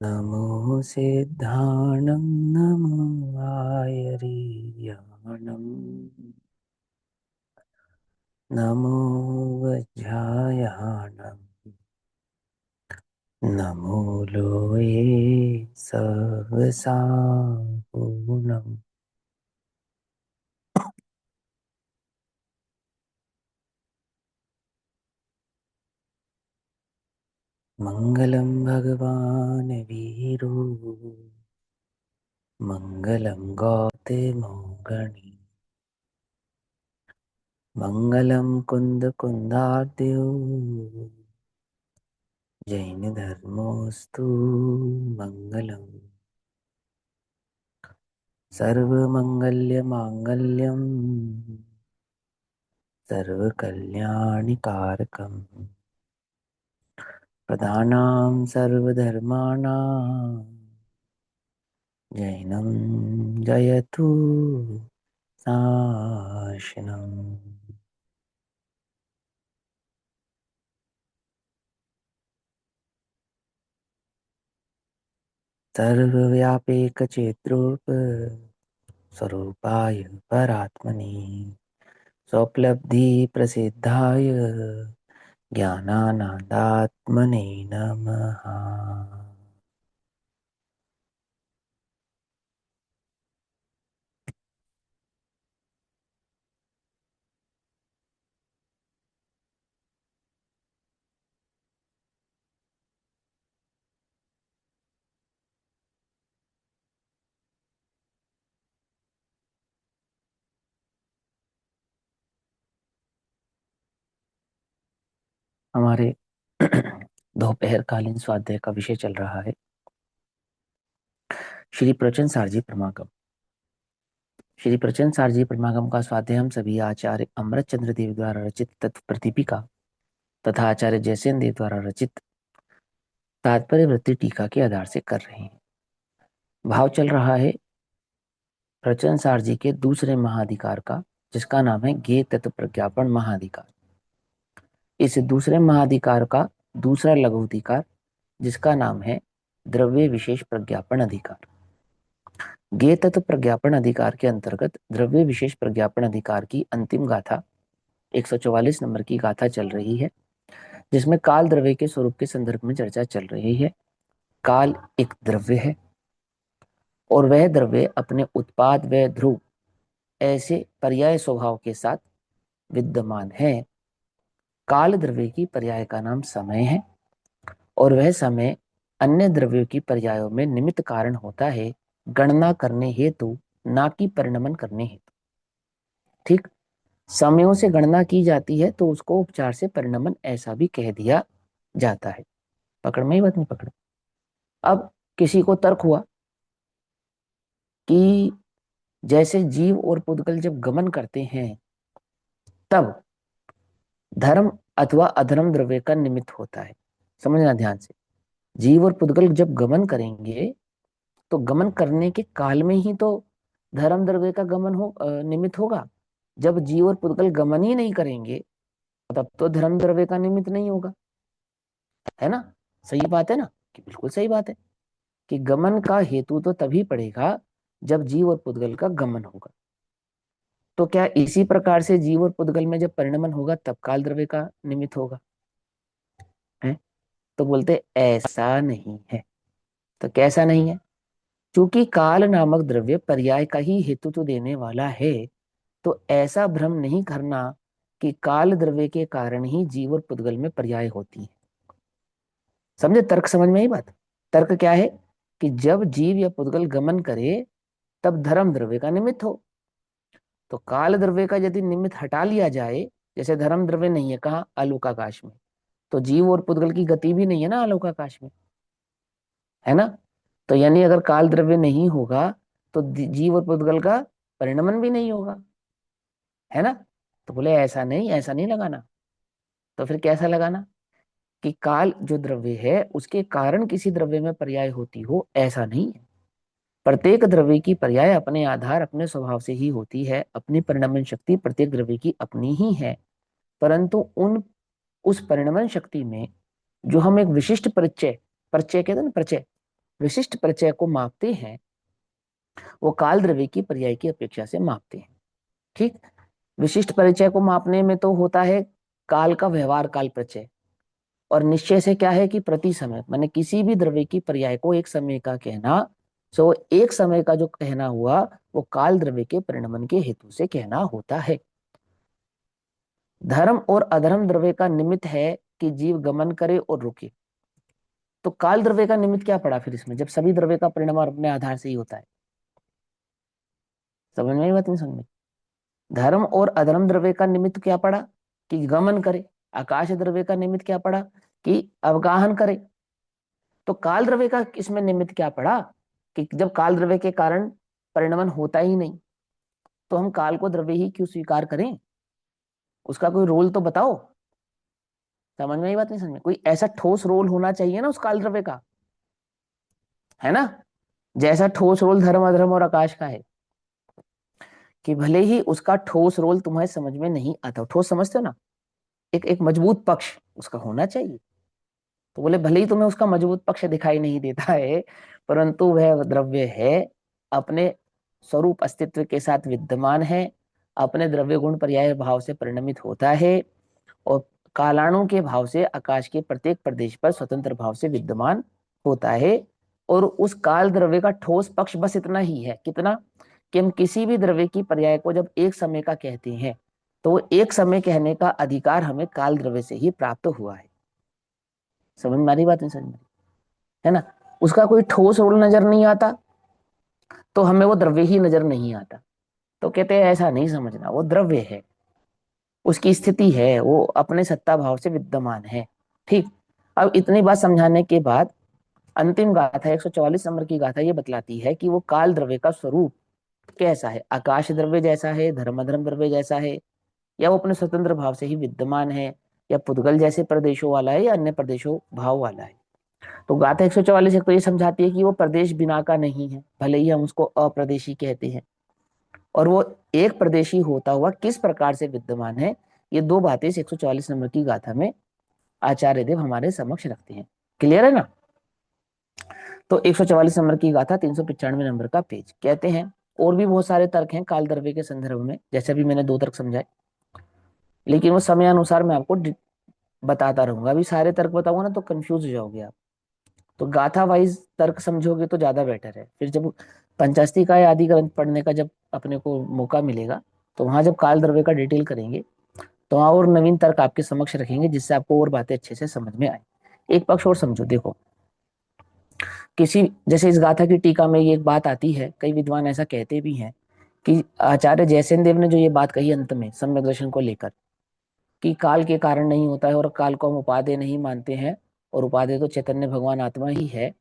नमो सिद्धाणं नमो आयर्याणं नमो वज्रायाणं नमो लोये सहसाहुणम्। मङ्गलं भगवान् वीरो मङ्गलं गौतमो मङ्गलं कुन्दकुन्दाद्यो जैनधर्मोऽस्तु मङ्गलम्। सर्वमङ्गल्यमाङ्गल्यं सर्वकल्याणिकारकं प्रधानां सर्वधर्माणां जैनं जयतु नाशनम्। सर्वव्यापैकचेत्रोप स्वरूपाय परात्मने स्वोपलब्धि प्रसिद्धाय ज्ञानानंदात्मने नमः। हमारे दोपहरकालीन स्वाध्याय का विषय चल रहा है श्री प्रवचन सारजी प्रमागम। श्री प्रवचन सारजी प्रमागम का स्वाध्याय हम सभी आचार्य अमृत चंद्र देव द्वारा रचित तत्व प्रतिपिका तथा आचार्य जयसेन देव द्वारा रचित तात्पर्य वृत्ति टीका के आधार से कर रहे हैं। भाव चल रहा है प्रवचन सारजी के दूसरे महाधिकार का, जिसका नाम है ज्ञेय तत्व प्रज्ञापन महाधिकार। इस दूसरे महाधिकार का दूसरा लघुधिकार, जिसका नाम है द्रव्य विशेष प्रज्ञापन अधिकार। ज्ञेय तत्व प्रज्ञापन अधिकार के अंतर्गत द्रव्य विशेष प्रज्ञापन अधिकार की अंतिम गाथा 144 नंबर की गाथा चल रही है, जिसमें काल द्रव्य के स्वरूप के संदर्भ में चर्चा चल रही है। काल एक द्रव्य है और वह द्रव्य अपने उत्पाद व ध्रुव ऐसे पर्याय स्वभाव के साथ विद्यमान है। काल द्रव्य की पर्याय का नाम समय है और वह समय अन्य द्रव्यों की पर्यायों में निमित्त कारण होता है, गणना करने हेतु, ना कि परिणमन करने हेतु। ठीक, समयों से गणना की जाती है तो उसको उपचार से परिणमन ऐसा भी कह दिया जाता है। पकड़ में ही बात नहीं पकड़। अब किसी को तर्क हुआ कि जैसे जीव और पुद्गल जब गमन करते हैं तब धर्म अथवा अधर्म द्रव्य का निमित्त होता है। समझना ध्यान से, जीव और पुद्गल जब गमन करेंगे तो गमन करने के काल में ही तो धर्म द्रव्य का गमन निमित्त होगा। जब जीव और पुद्गल गमन ही नहीं करेंगे तब तो धर्म द्रव्य का निमित्त नहीं होगा, है ना। सही बात है ना, कि बिल्कुल सही बात है कि गमन का हेतु तो तभी पड़ेगा जब जीव और पुद्गल का गमन होगा। तो क्या इसी प्रकार से जीव और पुद्गल में जब परिणमन होगा तब काल द्रव्य का निमित्त होगा, है? तो बोलते ऐसा नहीं है। तो कैसा नहीं है? चूंकि काल नामक द्रव्य पर्याय का ही हेतु तो देने वाला है, तो ऐसा भ्रम नहीं करना कि काल द्रव्य के कारण ही जीव और पुद्गल में पर्याय होती है। समझे? तर्क समझ में आई बात? तर्क क्या है कि जब जीव या पुद्गल गमन करे तब धर्म द्रव्य का निमित्त हो। तो काल द्रव्य का यदि निमित्त हटा लिया जाए, जैसे धर्म द्रव्य नहीं है कहाँ, आलोकाकाश में, तो जीव और पुद्गल की गति भी नहीं है ना आलोकाकाश में, है ना। तो यानी अगर काल द्रव्य नहीं होगा तो जीव और पुद्गल का परिणमन भी नहीं होगा, है ना। तो बोले ऐसा नहीं, ऐसा नहीं लगाना। तो फिर कैसा लगाना कि काल जो द्रव्य है उसके कारण किसी द्रव्य में पर्याय होती हो, ऐसा नहीं है। प्रत्येक द्रव्य की पर्याय अपने आधार अपने स्वभाव से ही होती है। अपनी परिणमन शक्ति प्रत्येक द्रव्य की अपनी ही है, परंतु उन उस परिणमन शक्ति में जो हम एक विशिष्ट परिचय, परिचय कहते हैं ना, परिचय, विशिष्ट परिचय को मापते हैं, वो काल द्रव्य की पर्याय की अपेक्षा से मापते हैं। ठीक। विशिष्ट परिचय को मापने में तो होता है काल का व्यवहार काल परिचय, और निश्चय से क्या है कि प्रति समय, मैंने किसी भी द्रव्य की पर्याय को एक समय का कहना, सो एक समय का जो कहना हुआ वो काल द्रव्य के परिणमन के हेतु से कहना होता है। धर्म और अधर्म द्रव्य का निमित्त है कि जीव गमन करे और रुके। तो काल द्रव्य का निमित्त क्या पड़ा फिर इसमें, जब सभी द्रव्य का परिणाम अपने आधार से ही होता है? समझ में आई बात नहीं? समझ में? धर्म और अधर्म द्रव्य का निमित्त क्या पड़ा कि गमन करे। आकाश द्रव्य का निमित्त क्या पड़ा कि अवगाहन करे। तो काल द्रव्य का इसमें निमित्त क्या पड़ा कि जब काल द्रव्य के कारण परिणमन होता ही नहीं, तो हम काल को द्रव्य ही क्यों स्वीकार करें? उसका कोई रोल तो बताओ। समझ में आई बात नहीं? समझ में? कोई ऐसा ठोस रोल होना चाहिए ना उस काल द्रव्य का, है ना? जैसा ठोस रोल धर्म अधर्म और आकाश का है, कि भले ही उसका ठोस रोल तुम्हें समझ में नहीं आता, ठोस समझते हो ना, एक एक मजबूत पक्ष उसका होना चाहिए। तो बोले भले ही तुम्हें उसका मजबूत पक्ष दिखाई नहीं देता है, परंतु वह द्रव्य है, अपने स्वरूप अस्तित्व के साथ विद्यमान है, अपने द्रव्य गुण पर्याय भाव से परिणमित होता है, और कालाणु के भाव से आकाश के प्रत्येक प्रदेश पर स्वतंत्र भाव से विद्यमान होता है। और उस काल द्रव्य का ठोस पक्ष बस इतना ही है, कितना, कि हम किसी भी द्रव्य की पर्याय को जब एक समय का कहते हैं, तो वो एक समय कहने का अधिकार हमें काल द्रव्य से ही प्राप्त हुआ है। समझ में आ रही बात? नहीं समझ में? है ना? उसका कोई ठोस रोल नजर नहीं आता, तो हमें वो द्रव्य ही नजर नहीं आता। तो कहते हैं ऐसा नहीं समझना, वो द्रव्य है, उसकी स्थिति है, वो अपने सत्ता भाव से विद्यमान है। ठीक। अब इतनी बात समझाने के बाद अंतिम गाथा 144 नंबर की गाथा ये बतलाती है कि वो काल द्रव्य का स्वरूप कैसा है, आकाश द्रव्य जैसा है, धर्मधर्म द्रव्य जैसा है, या वो अपने स्वतंत्र भाव से ही विद्यमान है, या पुद्गल जैसे प्रदेशों वाला है, या अन्य प्रदेशों भाव वाला है। तो गाथा 144 एक तो ये समझाती है कि वो प्रदेश बिना का नहीं है, भले ही हम उसको अप्रदेशी कहते हैं, और वो एक प्रदेशी होता हुआ किस प्रकार से विद्यमान है, ये दो बातें इस 144 नंबर की गाथा में आचार्य देव हमारे समक्ष रखते हैं। क्लियर है ना? तो 144 नंबर की गाथा 395 नंबर का पेज। कहते हैं और भी बहुत सारे तर्क हैं काल द्रव्य के संदर्भ में, जैसे भी मैंने दो तर्क समझाए, लेकिन वो समय अनुसार मैं आपको बताता रहूंगा। अभी सारे तर्क बताऊंगा ना तो कंफ्यूज हो जाओगे आप। तो गाथा वाइज तर्क समझोगे तो ज्यादा बेटर है। फिर जब पंचास्तिकाय आदि ग्रंथ पढ़ने का जब अपने को मौका मिलेगा, तो वहां जब काल द्रव्य का डिटेल करेंगे, तो वहां और नवीन तर्क आपके समक्ष रखेंगे, जिससे आपको और बातें अच्छे से समझ में आए। एक पक्ष और समझो, देखो, किसी जैसे इस गाथा की टीका में ये एक बात आती है, कई विद्वान ऐसा कहते भी हैं कि आचार्य जयसेन देव ने जो ये बात कही अंत में सम्यक दर्शन को लेकर, कि काल के कारण नहीं होता है और काल को हम उपादेय नहीं मानते हैं, और उपादेय तो चैतन्य भगवान आत्मा ही है,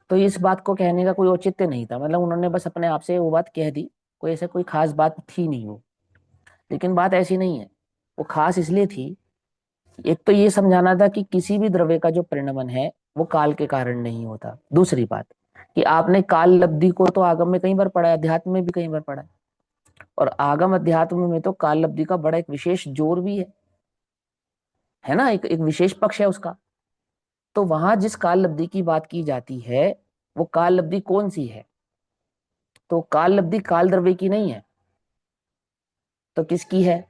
तो इस बात को कहने का कोई औचित्य नहीं था। मतलब उन्होंने बस अपने आप से वो बात कह दी, कोई ऐसा कोई खास बात थी नहीं वो। लेकिन बात ऐसी नहीं है, वो खास इसलिए थी, एक तो ये समझाना था कि किसी भी द्रव्य का जो परिणमन है वो काल के कारण नहीं होता। दूसरी बात कि आपने काल लब्धि को तो आगम में कई बार पढ़ा है, अध्यात्म में भी कई बार पढ़ा है, और आगम अध्यात्म में तो काल लब्धि का बड़ा एक विशेष जोर भी है ना, एक विशेष पक्ष है उसका। तो वहां जिस काल लब्धि की बात की जाती है, वो काल लब्धि कौन सी है? तो काल लब्धि काल द्रव्य की नहीं है, तो किसकी है?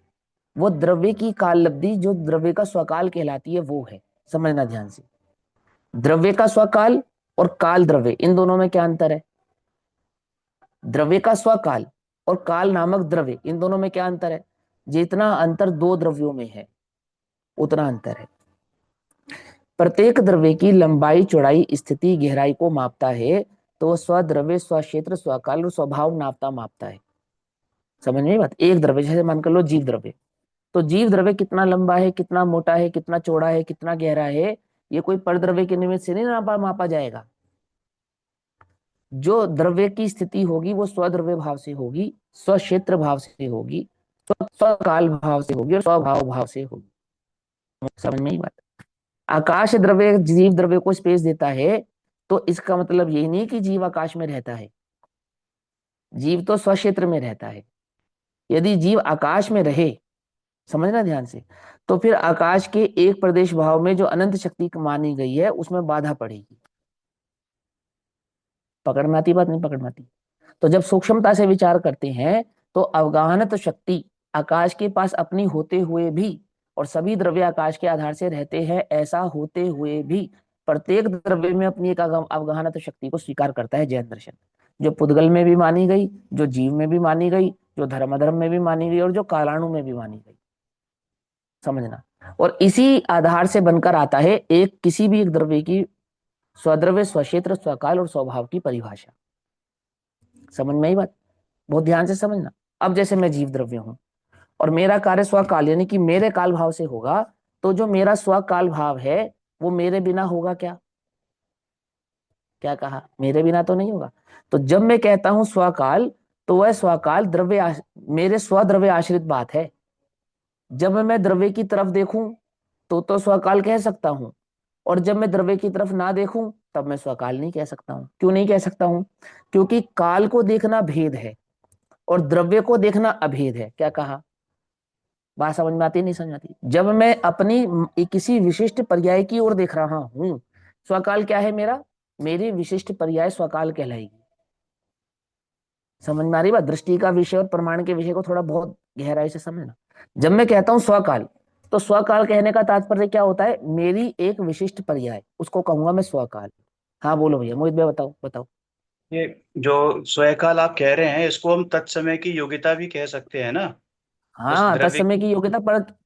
वो द्रव्य की काल लब्धि जो द्रव्य का स्वकाल कहलाती है वो है। समझना ध्यान से, द्रव्य का स्वकाल और काल द्रव्य, इन दोनों में क्या अंतर है? द्रव्य का स्वकाल और काल नामक द्रव्य, इन दोनों में क्या अंतर है? जितना अंतर दो द्रव्यों में है उतना अंतर है। प्रत्येक द्रव्य की लंबाई चौड़ाई स्थिति गहराई को मापता है, तो स्वद्रव्य स्वक्षेत्र स्वकाल और स्वभाव नापता मापता है। समझ में बात? एक द्रव्य जैसे मान कर लो जीव द्रव्य, तो जीव द्रव्य कितना लंबा है, कितना मोटा है, कितना चौड़ा है, कितना गहरा है, ये कोई परद्रव्य के निमित्त से नहीं मापा जाएगा। जो द्रव्य की स्थिति होगी वो स्वद्रव्य भाव से होगी, स्वक्षेत्र भाव से होगी, स्वकाल भाव से होगी, और स्वभाव भाव से होगी। समझ में ही बात? आकाश द्रव्य जीव द्रव्य को स्पेस देता है, तो इसका मतलब यही नहीं कि जीव आकाश में रहता है। जीव तो स्वक्षेत्र में रहता है। यदि जीव आकाश में रहे, समझना ध्यान से, तो फिर आकाश के एक प्रदेश भाव में जो अनंत शक्ति मानी गई है उसमें बाधा पड़ेगी। पकड़ में आती बात, नहीं पकड़ में आती? तो जब सूक्ष्मता से विचार करते हैं तो अवगाहनत शक्ति आकाश के पास अपनी होते हुए भी, और सभी द्रव्य आकाश के आधार से रहते हैं ऐसा होते हुए भी, प्रत्येक द्रव्य में अपनी एक अवगाहनत शक्ति को स्वीकार करता है जैन दर्शन। जो पुद्गल में भी मानी गई, जो जीव में भी मानी गई, जो धर्म अधर्म में भी मानी गई, और जो कालाणु में भी मानी गई। समझना। और इसी आधार से बनकर आता है एक किसी भी एक द्रव्य की स्वद्रव्य, स्वक्षेत्र, स्वकाल और स्वभाव की परिभाषा। समझ में आई बात? बहुत ध्यान से समझना। अब जैसे मैं जीव द्रव्य हूं और मेरा कार्य स्वकाल यानी कि मेरे काल भाव से होगा, तो जो मेरा स्वकाल भाव है वो मेरे बिना होगा क्या? क्या कहा? मेरे बिना तो नहीं होगा। तो जब मैं कहता हूं स्वकाल, तो वह स्वकाल मेरे स्वद्रव्य आश्रित बात है। जब मैं द्रव्य की तरफ देखूं तो स्वकाल कह सकता हूं, और जब मैं द्रव्य की तरफ ना देखूं तब मैं स्वकाल नहीं कह सकता हूं। क्यों नहीं कह सकता हूं? क्योंकि काल को देखना भेद है और द्रव्य को देखना अभेद है। क्या कहा? बात समझ में आती नहीं समझ में आती? जब मैं अपनी किसी विशिष्ट पर्याय की ओर देख रहा हूं, स्वकाल क्या है मेरा? मेरी विशिष्ट पर्याय स्वकाल कहलाएगी। समझ में आ रही बात? दृष्टि का विषय और प्रमाण के विषय को थोड़ा बहुत गहराई से समझना। जब मैं कहता हूं स्वकाल, तो स्वकाल कहने का तात्पर्य क्या होता है? मेरी एक विशिष्ट पर्याय, उसको कहूंगा मैं स्वकाल। हाँ बोलो भैया, मोहित भाई बताओ बताओ। ये जो स्वकाल आप कह रहे हैं, इसको हम तत्समय की योग्यता भी कह सकते हैं ना? उस हाँ, द्रव्य तत्समय की। की योग्यता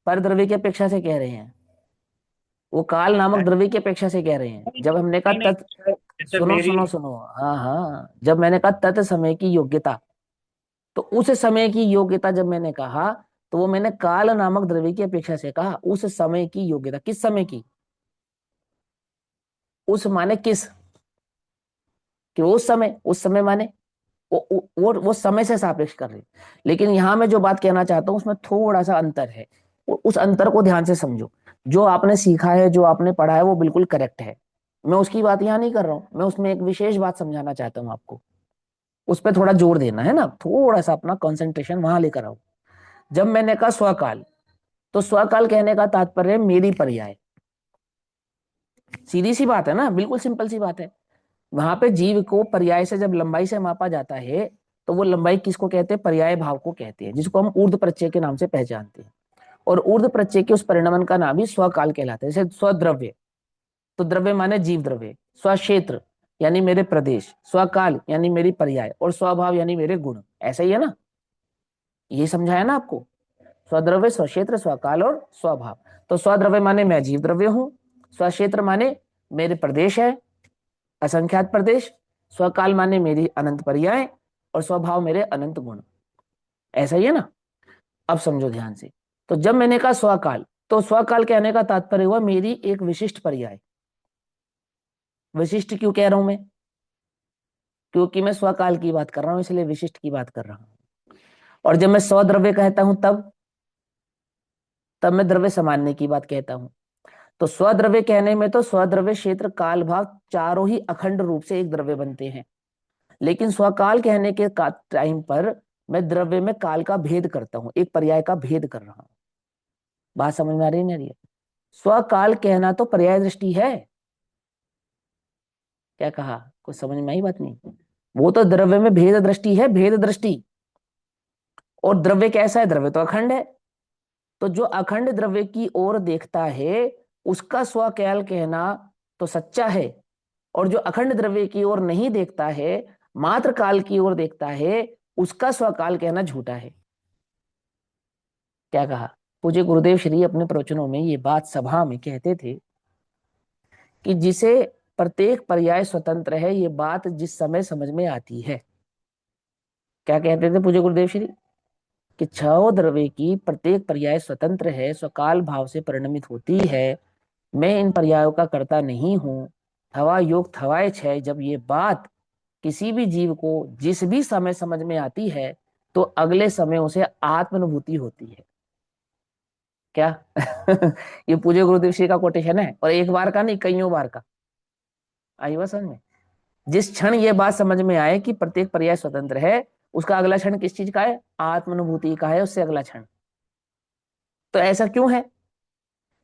पर द्रव्य की अपेक्षा से कह रहे हैं। वो काल नामक द्रव्य की अपेक्षा से कह रहे हैं। नहीं जब हमने कहा नहीं नहीं, तत् जैसे सुनो मेरी। सुनो सुनो। हाँ हाँ, जब मैंने कहा तत् समय की योग्यता, तो उस समय की योग्यता जब मैंने कहा, तो वो मैंने काल नामक द्रव्य की अपेक्षा से कहा। उस समय की योग्यता, किस समय की? उस माने किस? कि उस समय माने वो समय से सापेक्ष कर रहे हैं। लेकिन यहां मैं जो बात कहना चाहता हूं उसमें थोड़ा सा अंतर है। उस अंतर को ध्यान से समझो। जो आपने सीखा है, जो आपने पढ़ा है, वो बिल्कुल करेक्ट है। मैं उसकी बात यहां नहीं कर रहा हूं, मैं उसमें एक विशेष बात समझाना चाहता हूं आपको। उस पर थोड़ा जोर देना है ना, थोड़ा सा अपना कंसंट्रेशन वहां लेकर आओ। जब मैंने कहा स्वकाल, तो स्वकाल कहने का तात्पर्य मेरी पर्याय। सीधी सी बात है ना, बिल्कुल सिंपल सी बात है। वहां पे जीव को पर्याय से जब लंबाई से मापा जाता है, तो वो लंबाई किसको कहते हैं? पर्याय भाव को कहते हैं, जिसको हम ऊर्ध्व प्रत्यय के नाम से पहचानते हैं। और ऊर्ध्व प्रत्यय के उस परिणमन का नाम ही स्वकाल कहलाता है। जैसे स्वद्रव्य, तो द्रव्य माने जीव द्रव्य। स्वक्षेत्र यानी मेरे प्रदेश, स्वकाल यानी मेरी पर्याय, और स्वभाव यानी मेरे गुण। ऐसा ही है ना? ये समझाया ना आपको? स्वद्रव्य, स्वक्षेत्र, स्वकाल और स्वभाव। तो स्वद्रव्य माने मैं जीव द्रव्य हूं, स्वक्षेत्र माने मेरे प्रदेश है, असंख्यात प्रदेश, स्वकाल माने मेरी अनंत पर्याय, और स्वभाव मेरे अनंत गुण। ऐसा ही है ना? अब समझो ध्यान से। तो जब मैंने कहा स्वकाल, तो स्वकाल कहने का तात्पर्य हुआ मेरी एक विशिष्ट पर्याय। विशिष्ट क्यों कह रहा हूं मैं? क्योंकि मैं स्वकाल की बात कर रहा हूं, इसलिए विशिष्ट की बात कर रहा हूं। और जब मैं स्वद्रव्य कहता हूं, तब मैं द्रव्य सामान्य की बात कहता हूं। तो स्वद्रव्य कहने में तो स्वद्रव्य, क्षेत्र, काल, भाव चारों ही अखंड रूप से एक द्रव्य बनते हैं। लेकिन स्वकाल कहने के टाइम पर मैं द्रव्य में काल का भेद करता हूं, एक पर्याय का भेद कर रहा हूं। बात समझ में आ रही नहीं? स्वकाल कहना तो पर्याय दृष्टि है। क्या कहा? कुछ समझ में आई बात नहीं? वो तो द्रव्य में भेद दृष्टि है, भेद दृष्टि। और द्रव्य कैसा है? द्रव्य तो अखंड है। तो जो अखंड द्रव्य की ओर देखता है, उसका स्वकाल कहना तो सच्चा है। और जो अखंड द्रव्य की ओर नहीं देखता है, मात्र काल की ओर देखता है, उसका स्वकाल कहना झूठा है। क्या कहा? पूज्य गुरुदेव श्री अपने प्रवचनों में ये बात सभा में कहते थे कि जिसे प्रत्येक पर्याय स्वतंत्र है, ये बात जिस समय समझ में आती है। क्या कहते थे पूज्य गुरुदेव श्री? कि छह द्रव्य की प्रत्येक पर्याय स्वतंत्र है, स्वकाल भाव से परिणमित होती है। मैं इन पर्यायों का कर्ता नहीं हूं। थवा योग थवाए छह, जब ये बात किसी भी जीव को जिस भी समय समझ में आती है, तो अगले समय उसे आत्मानुभूति होती है। क्या? ये पूज्य गुरुदेव श्री का कोटेशन है, और एक बार का नहीं, कईयों बार का। आई बात समझ में? जिस क्षण ये बात समझ में आए कि प्रत्येक पर्याय स्वतंत्र है, उसका अगला क्षण किस चीज का है? आत्मानुभूति का है, उससे अगला क्षण। तो ऐसा क्यों है?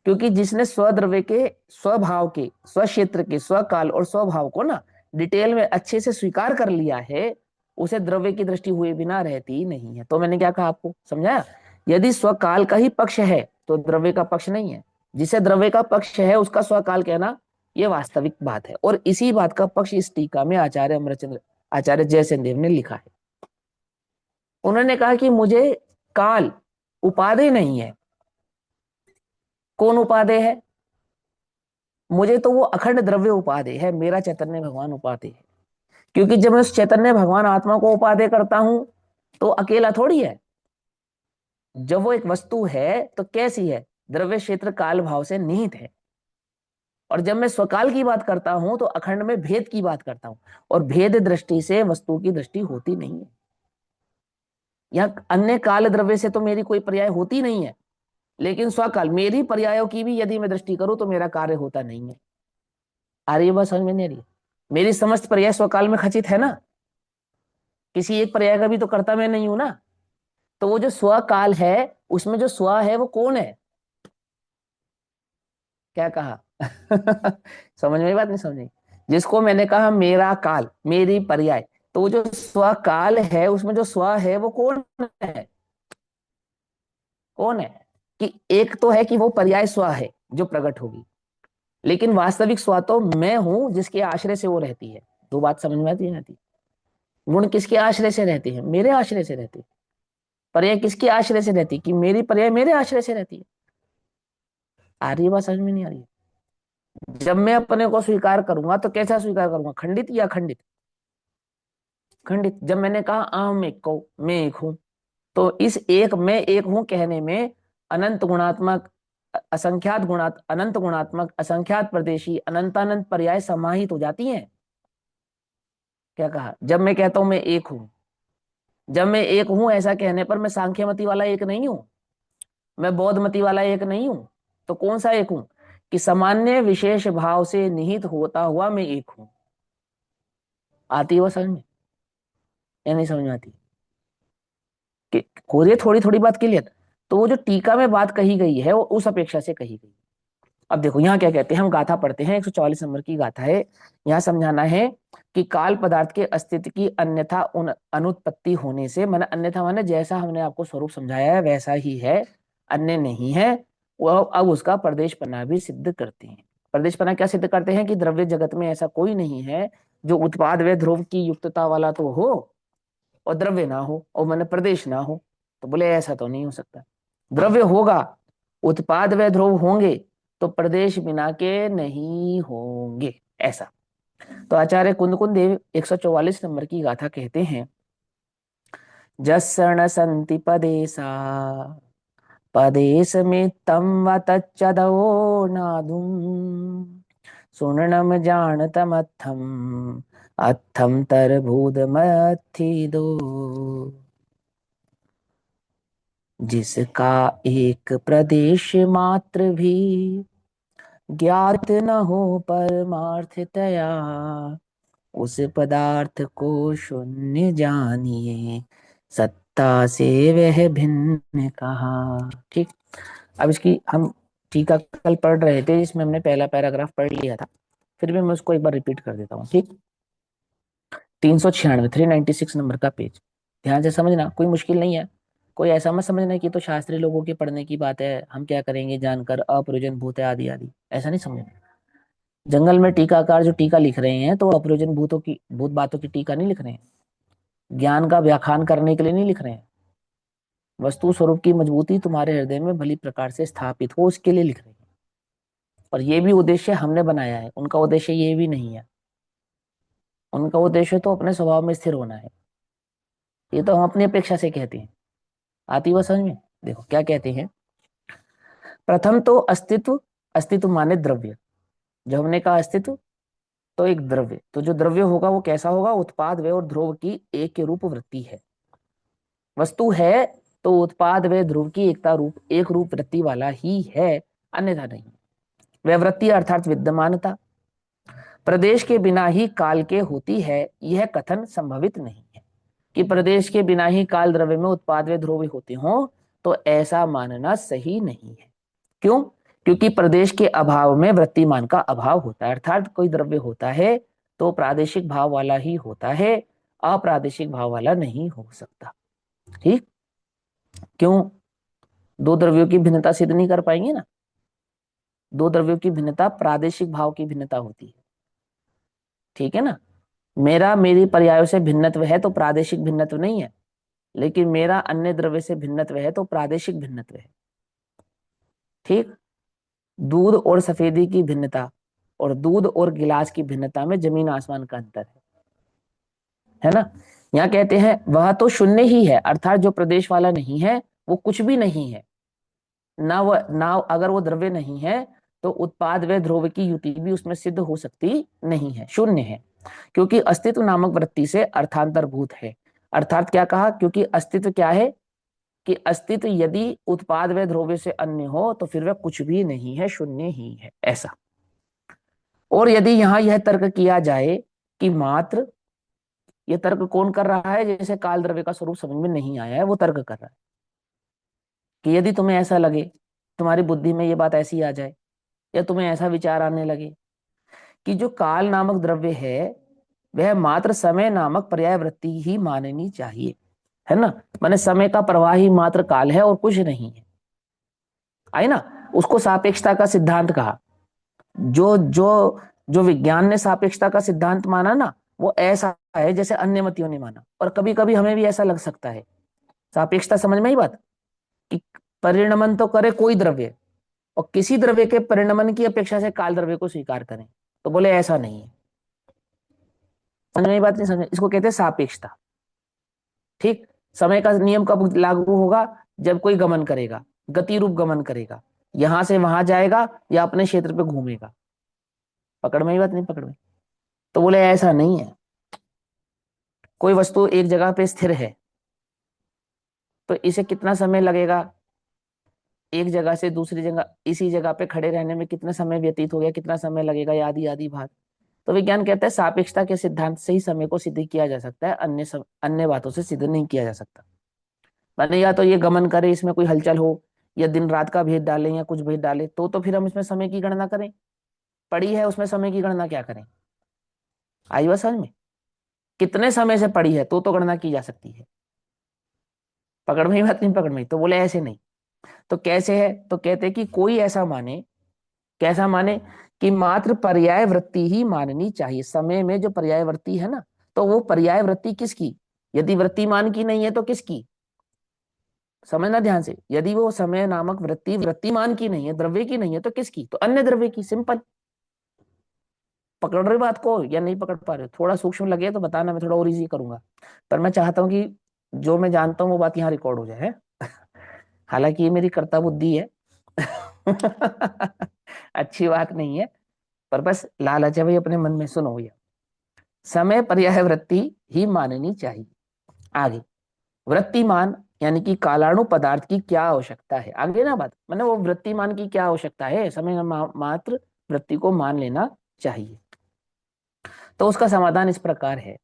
क्योंकि जिसने स्वद्रव्य के स्वभाव के स्वक्षेत्र के स्वकाल और स्वभाव को ना डिटेल में अच्छे से स्वीकार कर लिया है, उसे द्रव्य की दृष्टि हुए बिना रहती नहीं है। तो मैंने क्या कहा आपको, समझाया? यदि स्वकाल का ही पक्ष है तो द्रव्य का पक्ष नहीं है। जिसे द्रव्य का पक्ष है उसका स्वकाल कहना ये वास्तविक बात है। और इसी बात का पक्ष इस टीका में आचार्य अमरचंद्र आचार्य जयसेन देव ने लिखा है। उन्होंने कहा कि मुझे काल उपादेय नहीं है। कौन उपादेय है? मुझे तो वो अखंड द्रव्य उपादेय है, मेरा चैतन्य भगवान उपादेय है। क्योंकि जब मैं उस चैतन्य भगवान आत्मा को उपादेय करता हूं तो अकेला थोड़ी है। जब वो एक वस्तु है तो कैसी है? द्रव्य क्षेत्र काल भाव से निहित है। और जब मैं स्वकाल की बात करता हूं तो अखंड में भेद की बात करता हूं। और भेद दृष्टि से वस्तु की दृष्टि होती नहीं है। यहाँ अन्य काल द्रव्य से तो मेरी कोई पर्याय होती नहीं है, लेकिन स्वकाल मेरी पर्यायों की भी यदि मैं दृष्टि करूं तो मेरा कार्य होता नहीं है। आ रही है बात समझ में नहीं आ रही है? मेरी समस्त पर्याय स्वकाल में खचित है ना, किसी एक पर्याय का भी तो कर्ता मैं नहीं हूं ना। तो वो जो स्वकाल है उसमें जो स्व है वो कौन है? क्या कहा? समझ में बात नहीं समझी? जिसको मैंने कहा मेरा काल मेरी पर्याय, तो वो जो स्वकाल है उसमें जो स्व है वो कौन है? कौन है? कि एक तो है कि वो पर्याय स्व है जो प्रकट होगी, लेकिन वास्तविक स्व तो मैं हूं जिसके आश्रय से वो रहती है। दो बात समझ में आती है? आती? गुण किसके आश्रय से रहते हैं? मेरे आश्रय से रहते हैं। पर्याय किसके आश्रय से रहती है? कि मेरी पर्याय मेरे आश्रय से रहती है। आ रही है बात समझ में नहीं आ रही है? जब मैं अपने को स्वीकार करूंगा तो कैसा स्वीकार करूंगा, खंडित या खंडित? खंडित। जब मैंने कहा अहम एक को मैं एक हूं, तो इस एक मैं एक हूं कहने में अनंत गुणात्मक असंख्यात गुणात अनंत गुणात्मक असंख्यात प्रदेशी अनंतानंत पर्याय समाहित हो जाती हैं। क्या कहा? जब मैं कहता हूं मैं एक हूं, जब मैं एक हूं ऐसा कहने पर मैं सांख्यमति वाला एक नहीं हूं, मैं बौद्धमति वाला एक नहीं हूं। तो कौन सा एक हूं? कि सामान्य विशेष भाव से निहित होता हुआ मैं एक हूं। आती है वो समझ में या नहीं समझ में आती? कि हो रही है थोड़ी थोड़ी बात क्लियर? तो वो जो टीका में बात कही गई है वो उस अपेक्षा से कही गई। अब देखो यहाँ क्या कहते हैं, हम गाथा पढ़ते हैं, 144 नंबर की गाथा है। यहाँ समझाना है कि काल पदार्थ के अस्तित्व की अन्यथा उन अनुत्पत्ति होने से, मन अन्यथा माने जैसा हमने आपको स्वरूप समझाया है वैसा ही है, अन्य नहीं है। वो अब उसका प्रदेशपना भी सिद्ध करते हैं। प्रदेशपना क्या सिद्ध करते हैं? कि द्रव्य जगत में ऐसा कोई नहीं है जो उत्पाद व ध्रुव की युक्तता वाला तो हो और द्रव्य ना हो और मन प्रदेश ना हो। तो बोले ऐसा तो नहीं हो सकता। द्रव्य होगा, उत्पाद व ध्रुव होंगे, तो प्रदेश बिना के नहीं होंगे, ऐसा। तो आचार्य कुंद देव 144 नंबर की गाथा कहते हैं, जस्सण संति पदेसा पदेश में तम व तच्चदो नादुम सुननम जानतमत्थम अत्थम तरभूत मथिदो। जिसका एक प्रदेश मात्र भी ज्ञात न हो परमार्थतया, उस पदार्थ को शून्य जानिए, सत्ता से वह भिन्न कहा। ठीक। अब इसकी हम टीका कल पढ़ रहे थे जिसमें हमने पहला पैराग्राफ पढ़ लिया था, फिर भी मैं उसको एक बार रिपीट कर देता हूँ। ठीक। 396 396 नंबर का पेज, ध्यान से समझना, कोई मुश्किल नहीं है। कोई ऐसा मत समझना कि तो शास्त्री लोगों के पढ़ने की बात है, हम क्या करेंगे जानकर, अप्रयोजन भूत है आदि आदि, ऐसा नहीं समझना। जंगल में टीकाकार जो टीका लिख रहे हैं तो अप्रयोजन भूतों की भूत बातों की टीका नहीं लिख रहे हैं, ज्ञान का व्याख्यान करने के लिए नहीं लिख रहे हैं। वस्तु स्वरूप की मजबूती तुम्हारे हृदय में भली प्रकार से स्थापित हो उसके लिए लिख रहे हैं। और ये भी उद्देश्य हमने बनाया है, उनका उद्देश्य ये भी नहीं है। उनका उद्देश्य तो अपने स्वभाव में स्थिर होना है, ये तो हम अपनी अपेक्षा से कहते हैं। आती हुआ समझ में? देखो क्या कहते हैं। प्रथम तो अस्तित्व, अस्तित्व माने द्रव्य। जब हमने कहा अस्तित्व तो एक द्रव्य, तो जो द्रव्य होगा वो कैसा होगा? उत्पाद व और ध्रुव की एक के रूप वृत्ति है। वस्तु है तो उत्पाद व ध्रुव की एकता रूप एक रूप वृत्ति वाला ही है, अन्यथा नहीं। वह वृत्ति अर्थात विद्यमानता प्रदेश के बिना ही काल के होती है, यह कथन संभवित नहीं है। कि प्रदेश के बिना ही काल द्रव्य में उत्पाद व ध्रुव होते हों तो ऐसा मानना सही नहीं है। क्यों? क्योंकि प्रदेश के अभाव में वृत्तिमान का अभाव होता है, अर्थात कोई द्रव्य होता है तो प्रादेशिक भाव वाला ही होता है, अप्रादेशिक भाव वाला नहीं हो सकता। ठीक। क्यों? दो द्रव्यों की भिन्नता सिद्ध नहीं कर पाएंगे ना। दो द्रव्यों की भिन्नता प्रादेशिक भाव की भिन्नता होती है। ठीक है ना। मेरा मेरी पर्यायों से भिन्नत्व है तो प्रादेशिक भिन्नत्व नहीं है, लेकिन मेरा अन्य द्रव्य से भिन्नत्व है तो प्रादेशिक भिन्नत्व है। ठीक। दूध और सफेदी की भिन्नता और दूध और गिलास की भिन्नता में जमीन आसमान का अंतर है ना। यहाँ कहते हैं वह तो शून्य ही है, अर्थात जो प्रदेश वाला नहीं है वो कुछ भी नहीं है। ना वह ना अगर वो द्रव्य नहीं है तो उत्पाद व ध्रुव की युति भी उसमें सिद्ध हो सकती नहीं है, शून्य है। क्योंकि अस्तित्व नामक वृत्ति से अर्थांतरभूत है। अर्थात क्या कहा? क्योंकि अस्तित्व क्या है कि अस्तित्व यदि उत्पाद व ध्रुव से अन्य हो तो फिर वह कुछ भी नहीं है, शून्य ही है, ऐसा। और यदि यहां यह तर्क किया जाए कि मात्र, ये तर्क कौन कर रहा है? जैसे काल द्रव्य का स्वरूप समझ में नहीं आया है वो तर्क कर रहा है कि यदि तुम्हें ऐसा लगे, तुम्हारी बुद्धि में ये बात ऐसी आ जाए, या तुम्हें ऐसा विचार आने लगे कि जो काल नामक द्रव्य है वह मात्र समय नामक पर्याय वृत्ति ही माननी चाहिए, है ना। माने समय का प्रवाह ही मात्र काल है और कुछ नहीं है। आई ना। उसको सापेक्षता का सिद्धांत कहा। जो जो जो विज्ञान ने सापेक्षता का सिद्धांत माना ना, वो ऐसा है जैसे अन्य मतियों ने माना। और कभी कभी हमें भी ऐसा लग सकता है। सापेक्षता समझ में ही बात, कि परिणमन तो करे कोई द्रव्य और किसी द्रव्य के परिणमन की अपेक्षा से काल द्रव्य को स्वीकार करें, तो बोले ऐसा नहीं है। समझ में ही बात नहीं? समझ, इसको कहते हैं सापेक्षता। ठीक। समय का नियम कब लागू होगा? जब कोई गमन करेगा, गति रूप गमन करेगा, यहां से वहां जाएगा या अपने क्षेत्र पे घूमेगा। पकड़ में ही बात नहीं? पकड़ में। तो बोले ऐसा नहीं है। कोई वस्तु एक जगह पे स्थिर है तो इसे कितना समय लगेगा एक जगह से दूसरी जगह, इसी जगह पे खड़े रहने में कितना समय व्यतीत हो गया, कितना समय लगेगा, आदि आदि बात। तो विज्ञान कहता है सापेक्षता के सिद्धांत से ही समय को सिद्ध किया जा सकता है, अन्य बातों से सिद्ध नहीं किया जा सकता। माने या तो ये गमन करे, इसमें कोई हलचल हो, या दिन रात का भेद डालें या कुछ भेद डाले, तो फिर हम इसमें समय की गणना करें। पड़ी है उसमें समय की गणना क्या करें? आई बात समझ में? कितने समय से पड़ी है तो गणना की जा सकती है। पकड़ में ही बात नहीं? पकड़ में ही। तो बोले ऐसे नहीं। तो कैसे है? तो कहते कि कोई ऐसा माने, कैसा माने कि मात्र पर्याय वृत्ति ही माननी चाहिए। समय में जो पर्याय वृत्ति है ना, तो वो पर्याय वृत्ति किसकी? यदि वृत्तिमान की नहीं है तो किसकी? समझना ध्यान से। यदि वो समय नामक वृत्ति वृत्तिमान की नहीं है, द्रव्य की नहीं है, तो किसकी? तो अन्य द्रव्य की। सिंपल। पकड़ रहे बात को या नहीं पकड़ पा रहे? थोड़ा सूक्ष्म लगे तो बताना, मैं थोड़ा और इजी करूंगा। पर मैं चाहता हूँ कि जो मैं जानता हूँ वो बात यहाँ रिकॉर्ड हो जाए है। हालांकि ये मेरी कर्ता बुद्धि है। अच्छी बात नहीं है, पर बस लालच है भाई अपने मन में। सुनो भैया, समय पर्याय वृत्ति ही माननी चाहिए। आगे, वृत्तिमान यानी कि कालाणु पदार्थ की क्या आवश्यकता है? आगे ना बात, मतलब वो वृत्तिमान की क्या आवश्यकता है? समय मात्र वृत्ति को मान लेना चाहिए। तो उसका समाधान इस प्रकार है।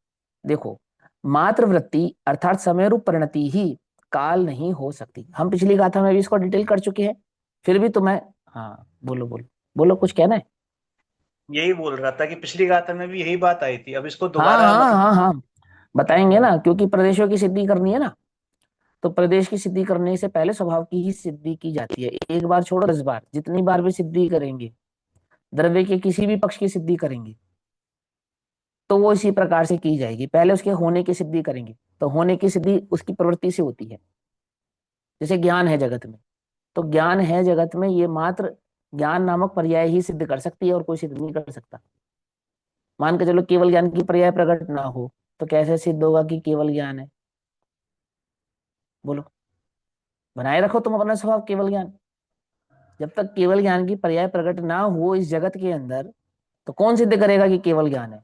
देखो, मात्र वृत्ति अर्थात समय रूप परिणति ही काल नहीं हो सकती। हम पिछली गाथा में भी इसको डिटेल कर चुके हैं, फिर भी तुम्हें। हाँ बोलो बोलो, बोलो कुछ कहना है। यही बोल रहा था कि पिछली गाथा में भी यही बात आई थी, अब इसको हाँ दोबारा हाँ मतलब। हाँ हाँ, बताएंगे ना, क्योंकि प्रदेशों की सिद्धि करनी है ना। तो प्रदेश की सिद्धि करने से पहले स्वभाव की ही सिद्धि की जाती है। एक बार छोड़ो 10 बार, जितनी बार भी सिद्धि करेंगे, द्रव्य के किसी भी पक्ष की सिद्धि करेंगे तो वो इसी प्रकार से की जाएगी। पहले उसके होने की सिद्धि करेंगे, तो होने की सिद्धि उसकी प्रवृत्ति से होती है। जैसे ज्ञान है जगत में, तो ज्ञान है जगत में, ये मात्र ज्ञान नामक पर्याय ही सिद्ध कर सकती है और कोई सिद्ध नहीं कर सकता। मान के चलो केवल ज्ञान की पर्याय प्रकट ना हो तो कैसे सिद्ध होगा कि केवल ज्ञान है? बोलो। बनाए रखो तुम अपना स्वभाव केवल ज्ञान। जब तक केवल ज्ञान की पर्याय प्रकट ना हो इस जगत के अंदर, तो कौन सिद्ध करेगा कि केवल ज्ञान है?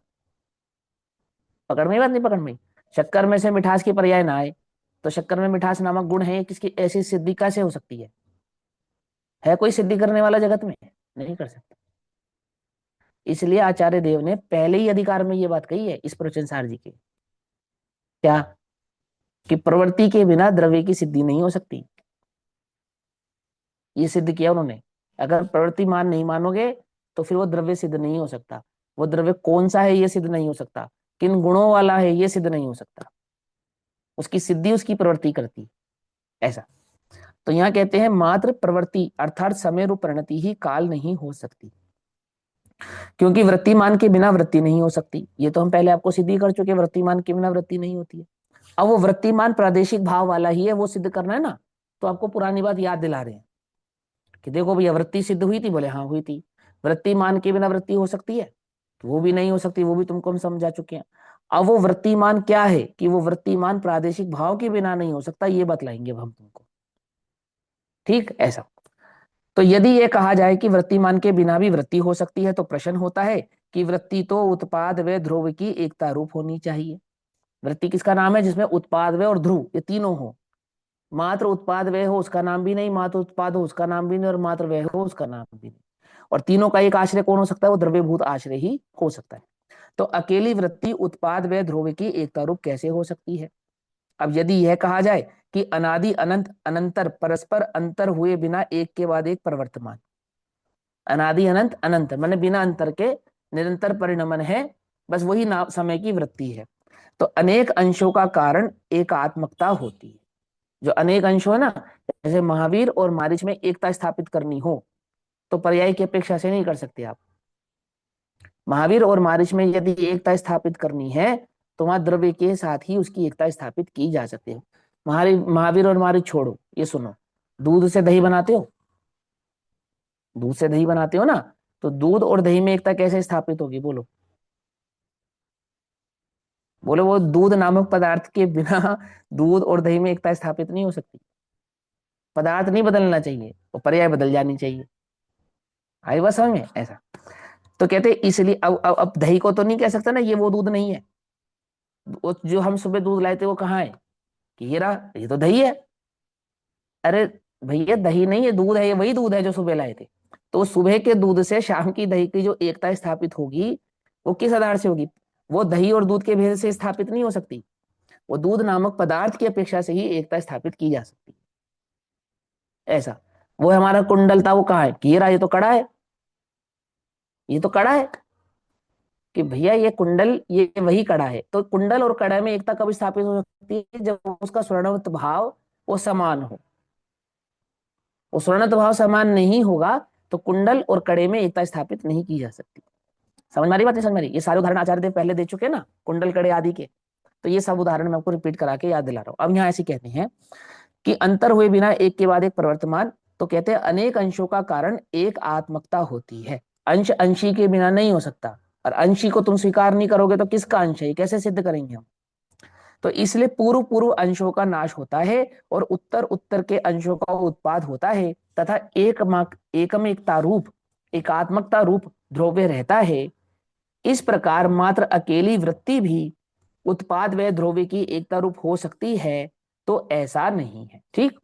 पकड़ में ही बात नहीं? पकड़ में ही। शक्कर में से मिठास की पर्याय ना आए तो शक्कर में मिठास नामक गुण है, किसकी ऐसी सिद्धि कैसे हो सकती है कोई सिद्धि करने वाला जगत में? नहीं कर सकता। इसलिए आचार्य देव ने पहले ही अधिकार में ये बात कही है इस प्रवचन सार जी के। क्या? कि प्रवृत्ति के बिना द्रव्य की सिद्धि नहीं हो सकती। ये सिद्ध किया उन्होंने। अगर प्रवृत्ति मान नहीं मानोगे तो फिर वो द्रव्य सिद्ध नहीं हो सकता। वो द्रव्य कौन सा है ये सिद्ध नहीं हो सकता, किन गुणों वाला है ये सिद्ध नहीं हो सकता। उसकी सिद्धि उसकी प्रवृत्ति करती है, ऐसा। तो यहाँ कहते हैं मात्र प्रवृत्ति अर्थात समय रूप परिणति ही काल नहीं हो सकती, क्योंकि वृत्तिमान के बिना वृत्ति नहीं हो सकती। ये तो हम पहले आपको सिद्धि कर चुके, वृत्तिमान के बिना वृत्ति नहीं होती है। अब वो वृत्तिमान प्रादेशिक भाव वाला ही है, वो सिद्ध करना है ना। तो आपको पुरानी बात याद दिला रहे हैं कि देखो भैया वृत्ति सिद्ध हुई थी, बोले हाँ हुई थी। वृत्तिमान के बिना वृत्ति हो सकती है, तो वो भी नहीं हो सकती, वो भी तुमको हम समझा चुके हैं। अब वो वृत्तिमान क्या है कि वो वृत्तिमान प्रादेशिक भाव के बिना नहीं हो सकता, ये बतलाएंगे अब हम तुमको। ठीक, ऐसा। तो यदि ये कहा जाए कि वृत्तिमान के बिना भी वृत्ति हो सकती है, तो प्रश्न होता है कि वृत्ति तो उत्पाद व ध्रुव की एकता रूप होनी चाहिए। वृत्ति किसका नाम है? जिसमें उत्पाद व और ध्रुव ये तीनों हो। मात्र उत्पाद व हो उसका नाम भी नहीं, मात्र उत्पाद हो उसका नाम भी नहीं, और मात्र वह हो उसका नाम भी नहीं। और तीनों का एक आश्रय कौन हो सकता है? वो द्रव्यभूत आश्रय ही हो सकता है। तो अकेली वृत्ति उत्पाद व ध्रुव की एकता रूप कैसे हो सकती है? अब यदि यह कहा जाए कि अनादि अनंत अनंतर परस्पर अंतर हुए बिना एक के बाद एक प्रवर्तमान, अनादि अनंत अनंत माने बिना अंतर के निरंतर परिणमन है, बस वही नाम समय की वृत्ति है। तो अनेक अंशों का कारण एकात्मकता होती है। जो अनेक अंश हो ना, जैसे महावीर और मारीच में एकता स्थापित करनी हो तो पर्याय की अपेक्षा से नहीं कर सकते आप। महावीर और मारीच में यदि एकता स्थापित करनी है तो वहां द्रव्य के साथ ही उसकी एकता स्थापित की जा सकती है। महावीर और मारीच छोड़ो, ये सुनो, दूध से दही बनाते हो, दूध से दही बनाते हो ना, तो दूध और दही में एकता कैसे स्थापित होगी? बोलो बोलो। वो दूध नामक पदार्थ के बिना दूध और दही में एकता स्थापित नहीं हो सकती। पदार्थ नहीं बदलना चाहिए, वो पर्याय बदल जानी चाहिए। आई बात समझ में? ऐसा। तो कहते हैं इसलिए अब दही को तो नहीं कह सकता ना ये वो दूध नहीं है। वो जो हम सुबह दूध लाए थे वो कहाँ है? कि ये रहा, ये तो दही है। अरे भैया दही नहीं है, दूध है, ये वही दूध है जो सुबह लाए थे। तो सुबह के दूध से शाम की दही की जो एकता स्थापित होगी वो किस आधार से होगी? वो दही और दूध के भेद से स्थापित नहीं हो सकती, वो दूध नामक पदार्थ की अपेक्षा से ही एकता स्थापित की जा सकती है, ऐसा। वो हमारा कुंडल था, वो कहाँ है? कि ये रहा, ये तो कड़ा है, ये तो कड़ा है। कि भैया ये कुंडल ये वही कड़ा है। तो कुंडल और कड़ा में एकता कब स्थापित हो सकती है? जब उसका स्वर्णवत भाव वो समान हो। वो स्वर्णवत भाव समान नहीं होगा तो कुंडल और कड़े में एकता स्थापित नहीं की जा सकती। समझ में आ रही बात? नहीं समझ में आ रही? ये सारे उदाहरण आचार्य देव पहले दे चुके हैं ना, कुंडल कड़े आदि के। तो ये सब उदाहरण मैं आपको रिपीट करा के याद दिला रहा हूं। अब यहाँ ऐसे कहते हैं कि अंतर हुए बिना एक के बाद एक प्रवर्तमान। तो कहते हैं अनेक अंशों का कारण एक आत्मकता होती है। अंश अंशी के बिना नहीं हो सकता, और अंशी को तुम स्वीकार नहीं करोगे तो किसका अंश है, ये कैसे सिद्ध करेंगे हम? तो इसलिए पूर्व पूर्व अंशों का नाश होता है और उत्तर उत्तर के अंशों का उत्पाद होता है, तथा एकमेकता रूप एकात्मकता रूप ध्रुव्य रहता है। इस प्रकार मात्र अकेली वृत्ति भी उत्पाद व ध्रुव्य की एकता रूप हो सकती है, तो ऐसा नहीं है। ठीक,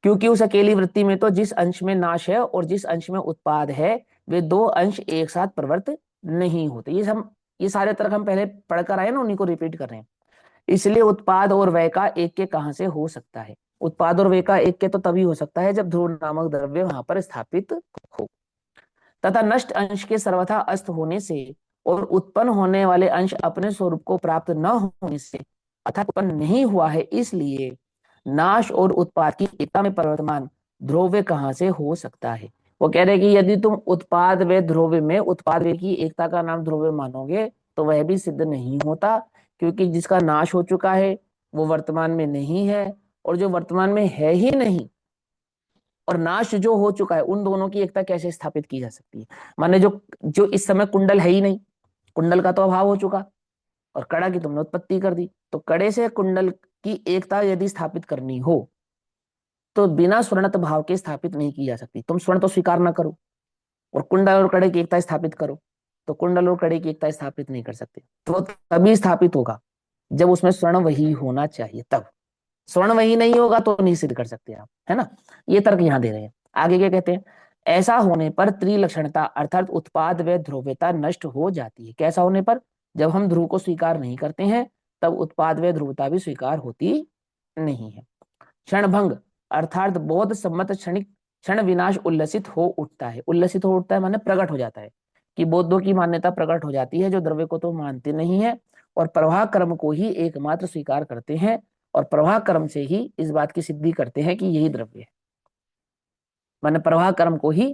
क्योंकि उस अकेली वृत्ति में तो जिस अंश में नाश है और जिस अंश में उत्पाद है वे दो अंश एक साथ प्रवृत्त नहीं होते। ये सारे तर्क हम पहले पढ़कर आए ना, उन्हीं को रिपीट कर रहे हैं। इसलिए उत्पाद और व्यय का एक के कहां से हो सकता है? उत्पाद और व्यय का एक के तो तभी हो सकता है जब ध्रुव नामक द्रव्य वहां पर स्थापित हो, तथा नष्ट अंश के सर्वथा अस्त होने से और उत्पन्न होने वाले अंश अपने स्वरूप को प्राप्त न होने से अर्थात उत्पन्न नहीं हुआ है, इसलिए नाश और उत्पाद की एकता में प्रवर्तमान ध्रुव्य कहां से हो सकता है? वो कह रहे कि यदि तुम उत्पाद व ध्रुव्य में उत्पाद व की एकता का नाम ध्रुव्य मानोगे तो वह भी सिद्ध नहीं होता, क्योंकि जिसका नाश हो चुका है वो वर्तमान में नहीं है, और जो वर्तमान में है ही नहीं और नाश जो हो चुका है, उन दोनों की एकता कैसे स्थापित की जा सकती है? माने जो जो इस समय कुंडल है ही नहीं, कुंडल का तो अभाव हो चुका, और कड़ा की तुमने उत्पत्ति कर दी। तो कड़े से कुंडल की एकता यदि स्थापित करनी हो तो बिना स्वर्णत भाव के स्थापित नहीं की जा सकती। तुम स्वर्ण तो स्वीकार ना करो और कुंडल और कड़े की एकता स्थापित करो, तो कुंडल और कड़े की एकता स्थापित नहीं कर सकते। तो तभी स्थापित होगा जब उसमें स्वर्ण वही होना चाहिए, तब। स्वर्ण वही नहीं होगा तो नहीं सिद्ध कर सकते आप, है ना। ये तर्क यहां दे रहे हैं। आगे क्या कहते हैं? ऐसा होने पर त्रिलक्षणता अर्थात उत्पाद व ध्रुवता नष्ट हो जाती है। कैसा होने पर? जब हम ध्रुव को स्वीकार नहीं करते हैं तब उत्पाद व ध्रुवता भी स्वीकार होती नहीं है। क्षणभंग अर्थात बोध सम्मत क्षणिक क्षण विनाश उल्लसित हो उठता है। उल्लसित हो उठता है माने प्रकट हो जाता है, कि बौद्धों की मान्यता प्रकट हो जाती है, जो द्रव्य को तो मानते नहीं है और प्रवाह कर्म को ही एकमात्र स्वीकार करते हैं, और प्रवाह कर्म से ही इस बात की सिद्धि करते हैं कि यही द्रव्य है। माने प्रवाह कर्म को ही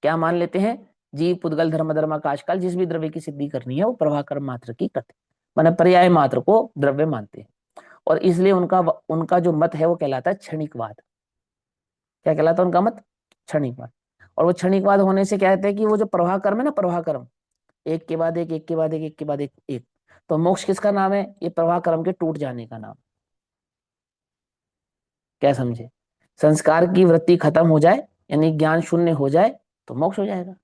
क्या मान लेते हैं, जीव पुद्गल धर्म धर्म आकाश काल, जिस भी द्रव्य की सिद्धि करनी है वो प्रवाह कर्म मात्र की करते हैं, माने पर्याय मात्र को द्रव्य मानते हैं। और इसलिए उनका उनका जो मत है वो कहलाता है क्षणिकवाद। क्या कहलाता है उनका मत, क्षणिकवाद। और वो क्षणिकवाद होने से क्या कहते हैं कि वो जो प्रवाह कर्म है ना, प्रवाह कर्म एक के बाद एक, एक के बाद एक, एक के बाद एक, एक, तो मोक्ष किसका नाम है, ये प्रवाह कर्म के टूट जाने का नाम। क्या समझे, संस्कार की वृत्ति खत्म हो जाए, यानी ज्ञान शून्य हो जाए, तो मोक्ष हो जाएगा।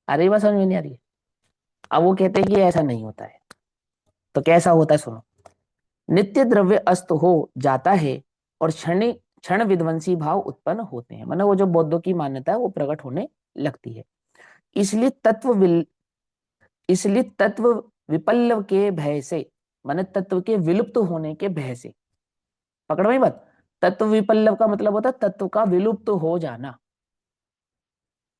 आ रही बात समझ में नहीं आ रही है? अब वो कहते हैं कि ऐसा नहीं होता है, तो कैसा होता है सुनो। नित्य द्रव्य अस्त हो जाता है और क्षण विध्वंसी भाव उत्पन्न होते हैं, मतलब वो जो बौद्धों की मान्यता है वो प्रकट होने लगती है। इसलिए इसलिए तत्व विपल्लव के भय से, माने तत्व के विलुप्त होने के भय से, पकड़ में बात। तत्व विपल्लव का मतलब होता है तत्व का विलुप्त हो जाना।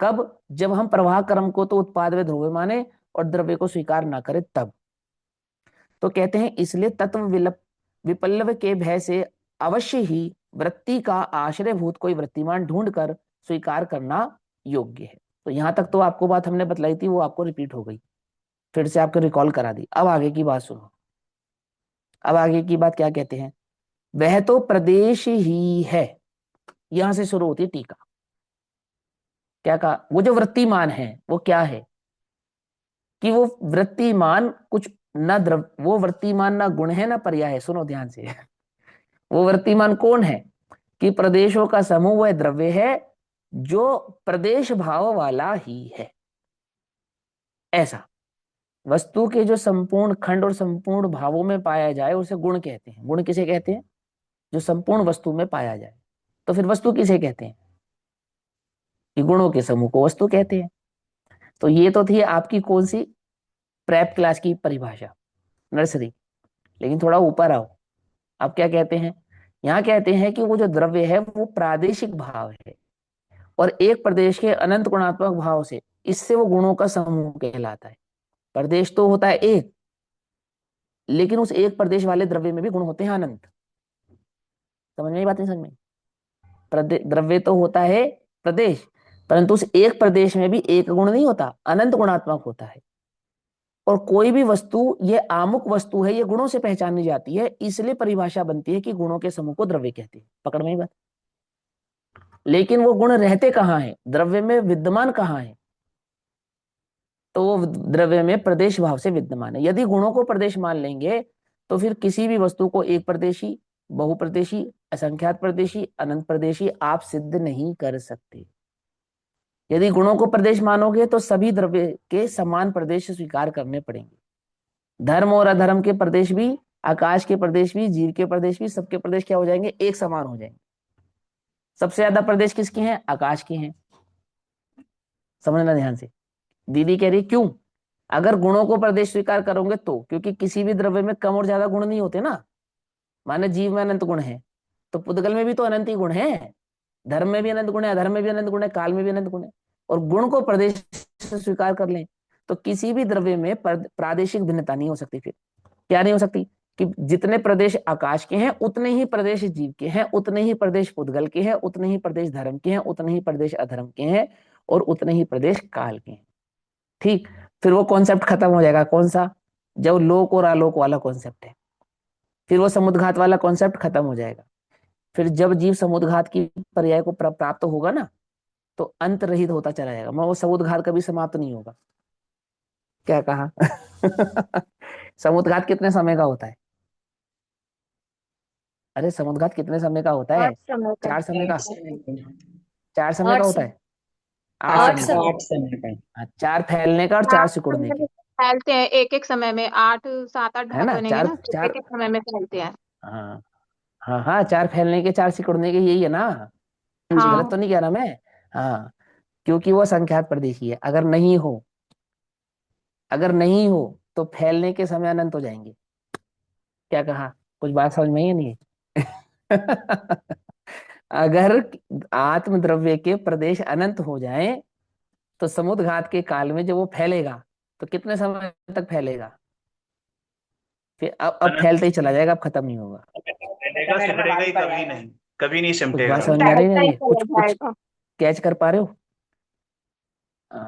कब, जब हम प्रवाह कर्म को तो उत्पाद व ध्रुव माने और द्रव्य को स्वीकार ना करें तब। तो कहते हैं इसलिए तत्व विपल्लव के भय से अवश्य ही वृत्ति का आश्रयभूत कोई वृत्तिमान ढूंढकर स्वीकार करना योग्य है। तो यहां तक तो आपको बात हमने बतलाई थी, वो आपको रिपीट हो गई, फिर से आपको रिकॉल करा दी। अब आगे की बात सुनो। अब आगे की बात क्या कहते हैं, वह तो प्रदेश ही है, यहां से शुरू होती है टीका। क्या कहा, वो जो वृत्तिमान है वो क्या है, कि वो वृत्तिमान कुछ न द्रव, वो वृत्तिमान ना गुण है ना पर्याय है, सुनो ध्यान से। वो वृत्तिमान कौन है, कि प्रदेशों का समूह वह द्रव्य है जो प्रदेश भाव वाला ही है। ऐसा वस्तु के जो संपूर्ण खंड और संपूर्ण भावों में पाया जाए उसे गुण कहते हैं। गुण किसे कहते हैं, जो संपूर्ण वस्तु में पाया जाए। तो फिर वस्तु किसे कहते हैं, कि गुणों के समूह को वस्तु कहते हैं। तो ये तो थी आपकी कौन सी, प्रेप क्लास की परिभाषा, नर्सरी। लेकिन थोड़ा ऊपर आओ, अब क्या कहते हैं, यहाँ कहते हैं कि वो जो द्रव्य है वो प्रादेशिक भाव है, और एक प्रदेश के अनंत गुणात्मक भाव से, इससे वो गुणों का समूह कहलाता है। प्रदेश तो होता है एक, लेकिन उस एक प्रदेश वाले द्रव्य में भी गुण होते हैं अनंत। समझ में, बात नहीं समझ में, द्रव्य तो होता है प्रदेश, परंतु उस एक प्रदेश में भी एक गुण नहीं होता, अनंत गुणात्मक होता है। और कोई भी वस्तु ये आमुक वस्तु है, ये गुणों से पहचानी जाती है, इसलिए परिभाषा बनती है कि गुणों के समूह को द्रव्य कहते हैं। पकड़ में ही बात। लेकिन वो गुण रहते कहाँ हैं, द्रव्य में विद्यमान कहाँ है, तो वो द्रव्य में प्रदेश भाव से विद्यमान है। यदि गुणों को प्रदेश मान लेंगे तो फिर किसी भी वस्तु को एक प्रदेशी, बहुप्रदेशी, असंख्यात प्रदेशी, अनंत प्रदेशी आप सिद्ध नहीं कर सकते। यदि गुणों को प्रदेश मानोगे तो सभी द्रव्य के समान प्रदेश स्वीकार करने पड़ेंगे। धर्म और अधर्म के प्रदेश भी, आकाश के प्रदेश भी, जीव के प्रदेश भी, सबके प्रदेश क्या हो जाएंगे, एक समान हो जाएंगे। सबसे ज्यादा प्रदेश किसके हैं, आकाश के हैं। समझना ध्यान से। दीदी कह रही क्यों, अगर गुणों को प्रदेश स्वीकार करोगे तो, क्योंकि किसी भी द्रव्य में कम और ज्यादा गुण नहीं होते ना। माने जीव में अनंत गुण है, तो पुद्गल में भी तो अनंत ही गुण है। धर्म में भी अनंत गुण है, अधर्म में भी अनंत गुण है, काल में भी अनंत गुण है। और गुण को प्रदेश से स्वीकार कर लें तो किसी भी द्रव्य में प्रादेशिक भिन्नता नहीं हो सकती। फिर क्या नहीं हो सकती, कि जितने प्रदेश आकाश के हैं उतने ही प्रदेश जीव के हैं, उतने ही प्रदेश पुद्गल के हैं, उतने ही प्रदेश धर्म के हैं, उतने ही प्रदेश अधर्म के हैं, और उतने ही प्रदेश काल के हैं। ठीक, फिर वो कॉन्सेप्ट खत्म हो जाएगा, कौन सा, जो लोक और आलोक वाला कॉन्सेप्ट है, फिर वो समुद्घात वाला कॉन्सेप्ट खत्म हो जाएगा। फिर जब जीव समुद्घात की पर्याय को प्राप्त होगा ना, तो अंत रहित होता चला जाएगा, वो समुद्घात कभी समाप्त नहीं होगा। क्या कहा? समुद्घात कितने समय का होता है, अरे समुद्घात कितने समय का होता है, 8 समय का। 4 समय का, 8 समय का। 4 समय का आठ होता समय है, आठ आठ समय का। समय 8 समय का। हाँ, 4 फैलने का और 4 चार सिकुड़ने समय के, में फैलते हैं, एक एक समय में 8 7 8 है भाग ना, बनेंगे चार ना, तो चार, एक एक समय में फैलते हैं। हाँ हाँ हाँ, 4 फैलने के 4 सिकुड़ने के, यही है ना, गलत हाँ। तो नहीं कह रहा मैं। हाँ, क्योंकि वो संख्यात प्रदेशी है। अगर नहीं हो, अगर नहीं हो तो फैलने के समय अनंत हो जाएंगे। क्या कहा, कुछ बात समझ में ही नहीं है? अगर आत्मद्रव्य के प्रदेश अनंत हो जाएं तो समुद्घात के काल में जब वो फैलेगा तो कितने समय तक फैलेगा? फिर अब अनंत फैलते ही चला जाएगा, अब खत्म नहीं होगा। फैलेगा, सिमटेगा ही कभी नहीं कुछ बात सिमटेगा। समझ में आ रही है फैलता ही नहीं? चला कुछ कुछ जाएगा। कैच कर पा रहे हो? आ,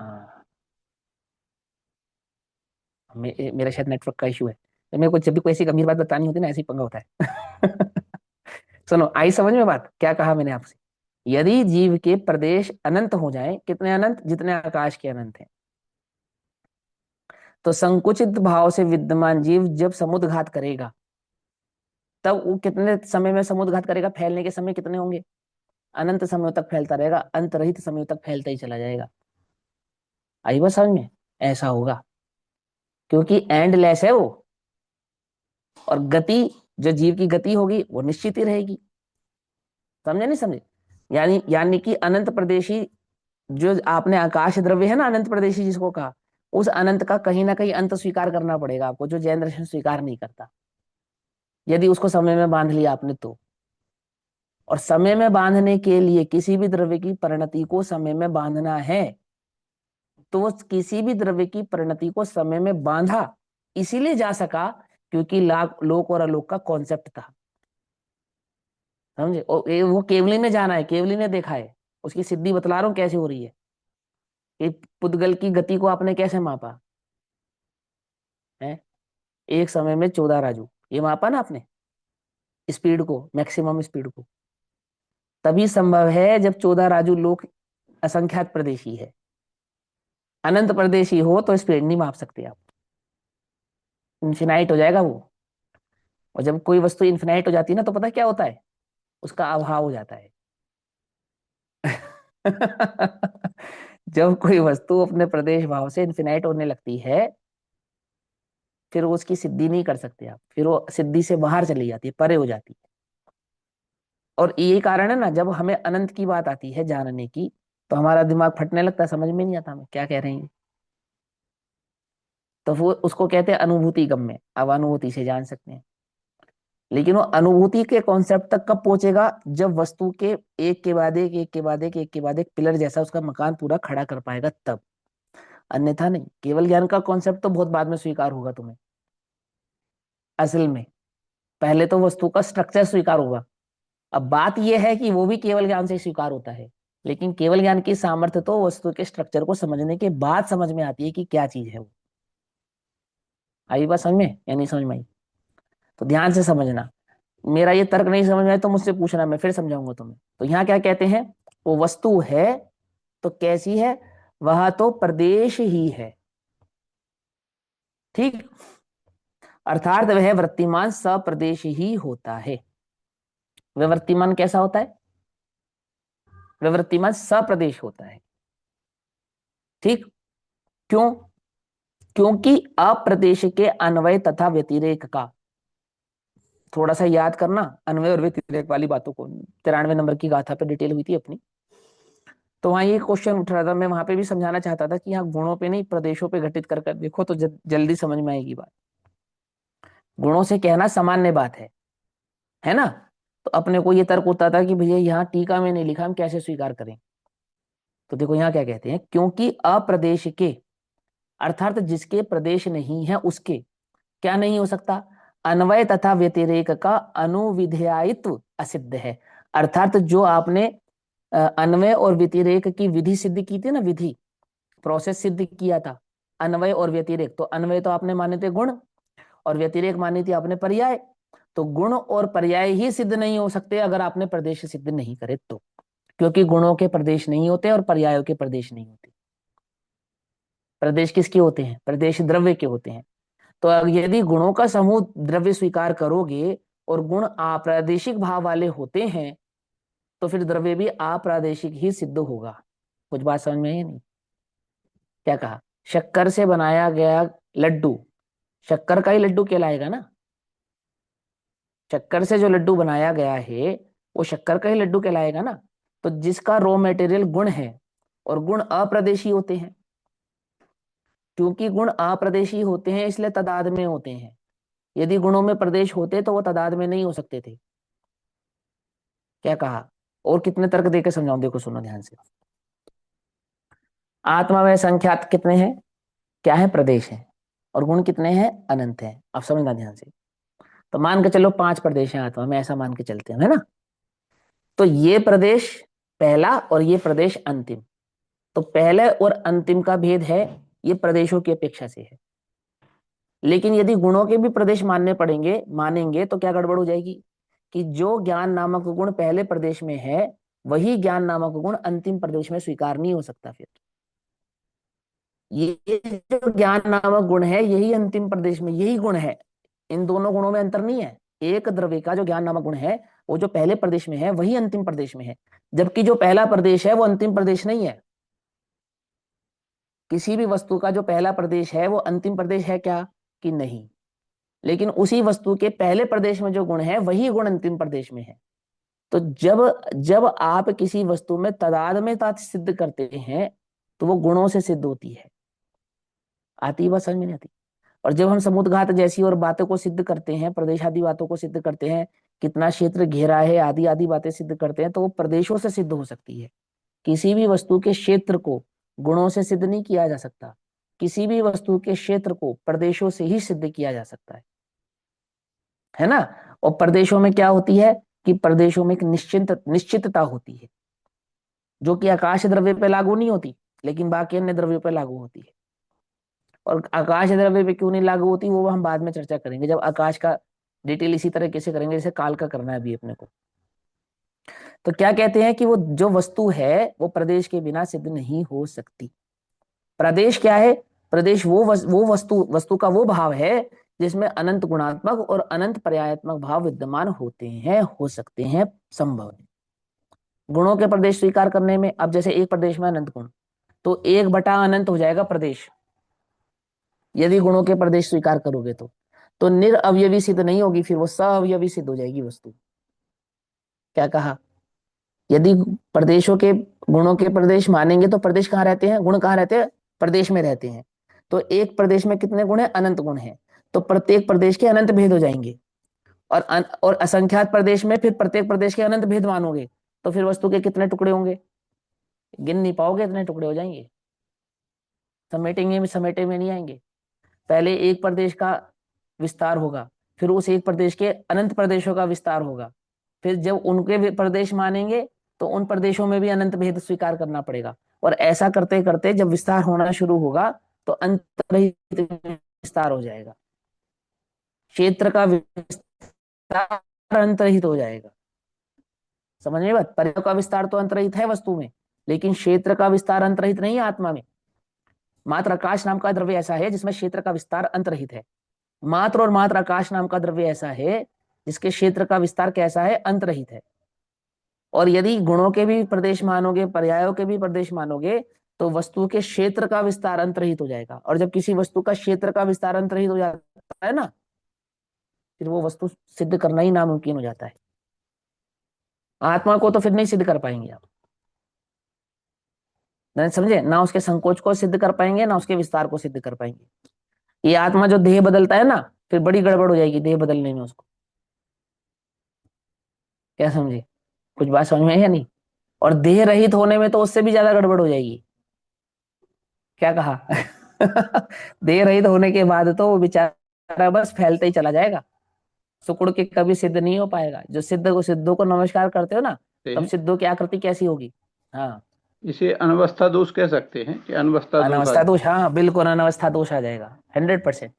मेरा शायद नेटवर्क का इशू है, तो मेरे को जब भी कोई ऐसी गंभीर बात बतानी होती है ना, ऐसे ही पंगा होता है। सुनो, आई समझ में बात? क्या कहा मैंने आपसे? यदि जीव के प्रदेश अनंत हो जाए, कितने अनंत? जितने आकाश के अनंत हैं, तो संकुचित भाव से विद्यमान जीव जब समुद्घात करेगा, तब वो कितने समय में समुद्घात करेगा? फैलने के समय कितने होंगे? अनंत समय तक फैलता रहेगा, अंत रहित समय तक फैलता ही चला जाएगा। आई बात समझ में? ऐसा होगा, क्योंकि एंडलेस है वो, और गति, जो जीव की गति होगी वो निश्चित ही रहेगी। समझे नहीं समझे? यानी यानी कि अनंत प्रदेशी, जो आपने आकाश द्रव्य है ना अनंत प्रदेशी जिसको कहा, उस अनंत का कहीं ना कहीं अंत स्वीकार करना पड़ेगा आपको, जो जैन दर्शन स्वीकार नहीं करता, यदि उसको समय में बांध लिया आपने तो। और समय में बांधने के लिए, किसी भी द्रव्य की परिणति को समय में बांधना है, तो वो किसी भी द्रव्य की परिणति को समय में बांधा इसीलिए जा सका क्योंकि लोक और अलोक का कॉन्सेप्ट था। समझे? और वो केवली ने जाना है, केवली ने देखा है, उसकी सिद्धि बतला रहा हूं कैसे हो रही है। कि पुद्गल की गति को आपने कैसे मापा है? एक समय में 14 राजू, ये मापा ना आपने, स्पीड को, मैक्सिमम स्पीड को। तभी संभव है जब 14 राजू लोग असंख्यात प्रदेशी है। अनंत प्रदेशी हो तो स्पीड नहीं माप सकते आप, इन्फिनाइट हो जाएगा वो। और जब कोई वस्तु इन्फिनाइट हो जाती है ना, तो पता क्या होता है? उसका अभाव हो जाता है। जब कोई वस्तु अपने प्रदेश भाव से इन्फिनाइट होने लगती है, फिर वो उसकी सिद्धि नहीं कर सकते आप, फिर वो सिद्धि से बाहर चली जाती है, परे हो जाती है। और यही कारण है ना, जब हमें अनंत की बात आती है जानने की, तो हमारा दिमाग फटने लगता है, समझ में नहीं आता हमें क्या कह रहे हैं। तो वो उसको कहते हैं अनुभूति गम्य, अब अनुभूति से जान सकते हैं। लेकिन वो अनुभूति के कॉन्सेप्ट तक कब पहुंचेगा? जब वस्तु के एक के बाद एक, एक के बाद एक, एक के बाद एक पिलर जैसा उसका मकान पूरा खड़ा कर पाएगा तब। अन्यथा नहीं। केवल ज्ञान का कॉन्सेप्ट तो बहुत बाद में स्वीकार होगा तुम्हें। असल में पहले तो वस्तु का स्ट्रक्चर स्वीकार होगा। अब बात यह है कि वो भी केवल ज्ञान से स्वीकार होता है, लेकिन केवल ज्ञान की सामर्थ्य तो वस्तु के स्ट्रक्चर को समझने के बाद समझ में आती है कि क्या चीज है वो। आई बात समझ में या नहीं समझ में आई? तो ध्यान से समझना। मेरा ये तर्क नहीं समझ में आया तो मुझसे पूछना, मैं फिर समझाऊंगा तुम्हें। तो यहाँ क्या कहते हैं? वो वस्तु है तो कैसी है? वह तो प्रदेश ही है, ठीक। अर्थात वह वृत्तिमान सप्रदेश ही होता है। वह वृत्तिमान कैसा होता है? वह वृत्तिमान सप्रदेश होता है, ठीक। क्यों? क्योंकि अप्रदेश के अन्वय तथा व्यतिरेक का, थोड़ा सा याद करना अन्वय और व्यतिरेक वाली बातों को, 93 नंबर की गाथा पे डिटेल हुई थी अपनी। तो वहां ये क्वेश्चन उठ रहा था, मैं वहां पे भी समझाना चाहता था कि यहाँ गुणों पे नहीं प्रदेशों पे घटित कर कर देखो तो जल्दी समझ में आएगी बात। गुणों से कहना सामान्य बात है ना? तो अपने को ये तर्क होता था कि भैया यहाँ टीका में नहीं लिखा, हम कैसे स्वीकार करें? तो देखो यहाँ क्या कहते हैं, क्योंकि अप्रदेश के, अर्थात जिसके प्रदेश नहीं है उसके क्या नहीं हो सकता? अन्वय तथा व्यतिरेक का अनुविधेयित्व असिद्ध है। अर्थात जो आपने अन्वय और व्यतिरेक की विधि सिद्ध की थी ना, विधि प्रोसेस सिद्ध किया था, अन्वय और व्यतिरेक, तो अन्वय तो आपने माने थे गुण, और व्यतिरेक मानी थी आपने पर्याय। तो गुण और पर्याय ही सिद्ध नहीं हो सकते अगर आपने प्रदेश सिद्ध नहीं करे तो, क्योंकि गुणों के प्रदेश नहीं होते और पर्यायों के प्रदेश नहीं होते। प्रदेश किसके होते हैं? प्रदेश द्रव्य के होते हैं। तो यदि गुणों का समूह द्रव्य स्वीकार करोगे और गुण अप्रादेशिक भाव वाले होते हैं, तो फिर द्रव्य भी अप्रादेशिक ही सिद्ध होगा। कुछ बात समझ में आई नहीं? क्या कहा? शक्कर से बनाया गया लड्डू शक्कर का ही लड्डू कहलाएगा ना। शक्कर से जो लड्डू बनाया गया है वो शक्कर का ही लड्डू कहलाएगा ना। तो जिसका रॉ मटेरियल गुण है, और गुण अप्रदेशी होते हैं, क्योंकि गुण अप्रदेशी होते हैं इसलिए तदाद में होते हैं। यदि गुणों में प्रदेश होते तो वो तदाद में नहीं हो सकते थे। क्या कहा? और कितने तर्क देके समझाऊं, देखो सुनो ध्यान से। आत्मा में संख्यात कितने हैं, क्या है, प्रदेश है, और गुण कितने हैं, अनंत है। अब समझना ध्यान से। तो मान के चलो 5 प्रदेश हैं आत्मा में, ऐसा मान के चलते हैं, है ना। तो ये प्रदेश पहला और ये प्रदेश अंतिम। तो पहले और अंतिम का भेद है, ये प्रदेशों की अपेक्षा से है। लेकिन यदि गुणों के भी प्रदेश मानने पड़ेंगे, मानेंगे, तो क्या गड़बड़ हो जाएगी कि जो ज्ञान नामक गुण पहले प्रदेश में है, वही ज्ञान नामक गुण अंतिम प्रदेश में स्वीकार नहीं हो सकता। फिर ये जो ज्ञान नामक गुण है, यही अंतिम प्रदेश में, यही गुण है। इन दोनों गुणों में अंतर नहीं है। एक द्रव्य का जो ज्ञान नामक गुण है, वो जो पहले प्रदेश में है, वही अंतिम प्रदेश में है। जबकि जो पहला प्रदेश है, वो अंतिम प्रदेश नहीं है। किसी भी वस्तु का जो पहला प्रदेश है, वो अंतिम प्रदेश है क्या, कि नहीं। लेकिन उसी वस्तु के पहले प्रदेश में जो गुण है, वही गुण अंतिम प्रदेश में है। तो जब जब आप किसी वस्तु में तादात्म्यता सिद्ध करते हैं, तो वो गुणों से सिद्ध होती है। आती है बात समझ में, नहीं आती। और जब हम समुद्घात जैसी और बातों को सिद्ध करते हैं, प्रदेश आदि बातों को सिद्ध करते हैं, कितना क्षेत्र घेरा है, आदि आदि बातें सिद्ध करते हैं, तो वो प्रदेशों से सिद्ध हो सकती है। किसी भी वस्तु के क्षेत्र को गुणों से सिद्ध नहीं किया जा सकता। किसी भी वस्तु के क्षेत्र को प्रदेशों से ही सिद्ध किया जा सकता है ना। और प्रदेशों में क्या होती है कि प्रदेशों में एक निश्चितता होती है, जो कि आकाश द्रव्य पे लागू नहीं होती, लेकिन बाकी अन्य द्रव्यों पे लागू होती है। और आकाश द्रव्य पे क्यों नहीं लागू होती, वो हम बाद में चर्चा करेंगे, जब आकाश का डिटेल इसी तरीके से करेंगे जैसे काल का करना है अभी अपने को। तो क्या कहते हैं कि वो जो वस्तु है, वो प्रदेश के बिना सिद्ध नहीं हो सकती। प्रदेश क्या है, प्रदेश वो वस्तु का वो भाव है जिसमें अनंत गुणात्मक और अनंत पर्यायात्मक भाव विद्यमान होते हैं, हो सकते हैं, संभव है। गुणों के प्रदेश स्वीकार करने में, अब जैसे एक प्रदेश में अनंत गुण, तो 1/अनंत हो जाएगा प्रदेश, यदि गुणों के प्रदेश स्वीकार करोगे तो निरअवयवी सिद्ध नहीं होगी, फिर वो सअवयवी सिद्ध हो जाएगी वस्तु। क्या कहा, यदि प्रदेशों के गुणों के प्रदेश मानेंगे, तो प्रदेश कहाँ रहते हैं, गुण कहाँ रहते हैं, प्रदेश में रहते हैं। तो एक प्रदेश में कितने गुण है, अनंत गुण है। तो प्रत्येक प्रदेश के अनंत भेद हो जाएंगे। और असंख्यात प्रदेश में फिर प्रत्येक प्रदेश के अनंत भेद मानोगे, तो फिर वस्तु के कितने टुकड़े होंगे, गिन नहीं पाओगे, इतने टुकड़े हो जाएंगे। समेटेंगे में, समेटे में नहीं आएंगे। पहले एक प्रदेश का विस्तार होगा, फिर उस एक प्रदेश के अनंत प्रदेशों का विस्तार होगा। फिर जब उनके प्रदेश मानेंगे, तो उन प्रदेशों में भी अनंत भेद स्वीकार करना पड़ेगा। और ऐसा करते करते जब विस्तार होना शुरू होगा, तो अंतरहित विस्तार हो जाएगा। क्षेत्र का विस्तार अंतरहित हो जाएगा। समझ में बात, पर्याय का विस्तार तो अंतरहित है वस्तु में, लेकिन क्षेत्र का विस्तार अंतरहित नहीं है आत्मा में। मात्र आकाश नाम का द्रव्य ऐसा है जिसमें क्षेत्र का विस्तार अंतरहित है। मात्र और मात्र आकाश नाम का द्रव्य ऐसा है जिसके क्षेत्र का विस्तार कैसा है, अंतरहित है। और यदि गुणों के भी प्रदेश मानोगे, पर्यायों के भी प्रदेश मानोगे, तो वस्तु के क्षेत्र का विस्तार अंतरहित हो जाएगा। और जब किसी वस्तु का क्षेत्र का विस्तार अंतरहित हो जाता है ना, फिर वो वस्तु सिद्ध करना ही नामुमकिन हो जाता है। आत्मा को तो फिर नहीं सिद्ध कर पाएंगे आप, नहीं समझे, ना उसके संकोच को सिद्ध कर पाएंगे, ना उसके विस्तार को सिद्ध कर पाएंगे। ये आत्मा जो देह बदलता है ना, फिर बड़ी गड़बड़ हो जाएगी देह बदलने में उसको। क्या समझे, कुछ बात समझ में है या नहीं। और देह रहित होने में तो उससे भी ज्यादा गड़बड़ हो जाएगी। क्या कहा देह रहित होने के बाद तो वो बेचारा बस फैलते ही चला जाएगा, सुकुड़ के कभी सिद्ध नहीं हो पाएगा। जो सिद्धों को नमस्कार करते हो ना, तब सिद्धों की आकृति कैसी होगी। हाँ, इसे अनवस्था दोष कह सकते हैं कि अनवस्था दोष अनवस्था दोष, हाँ बिल्कुल अनवस्था दोष आ जाएगा, 100%।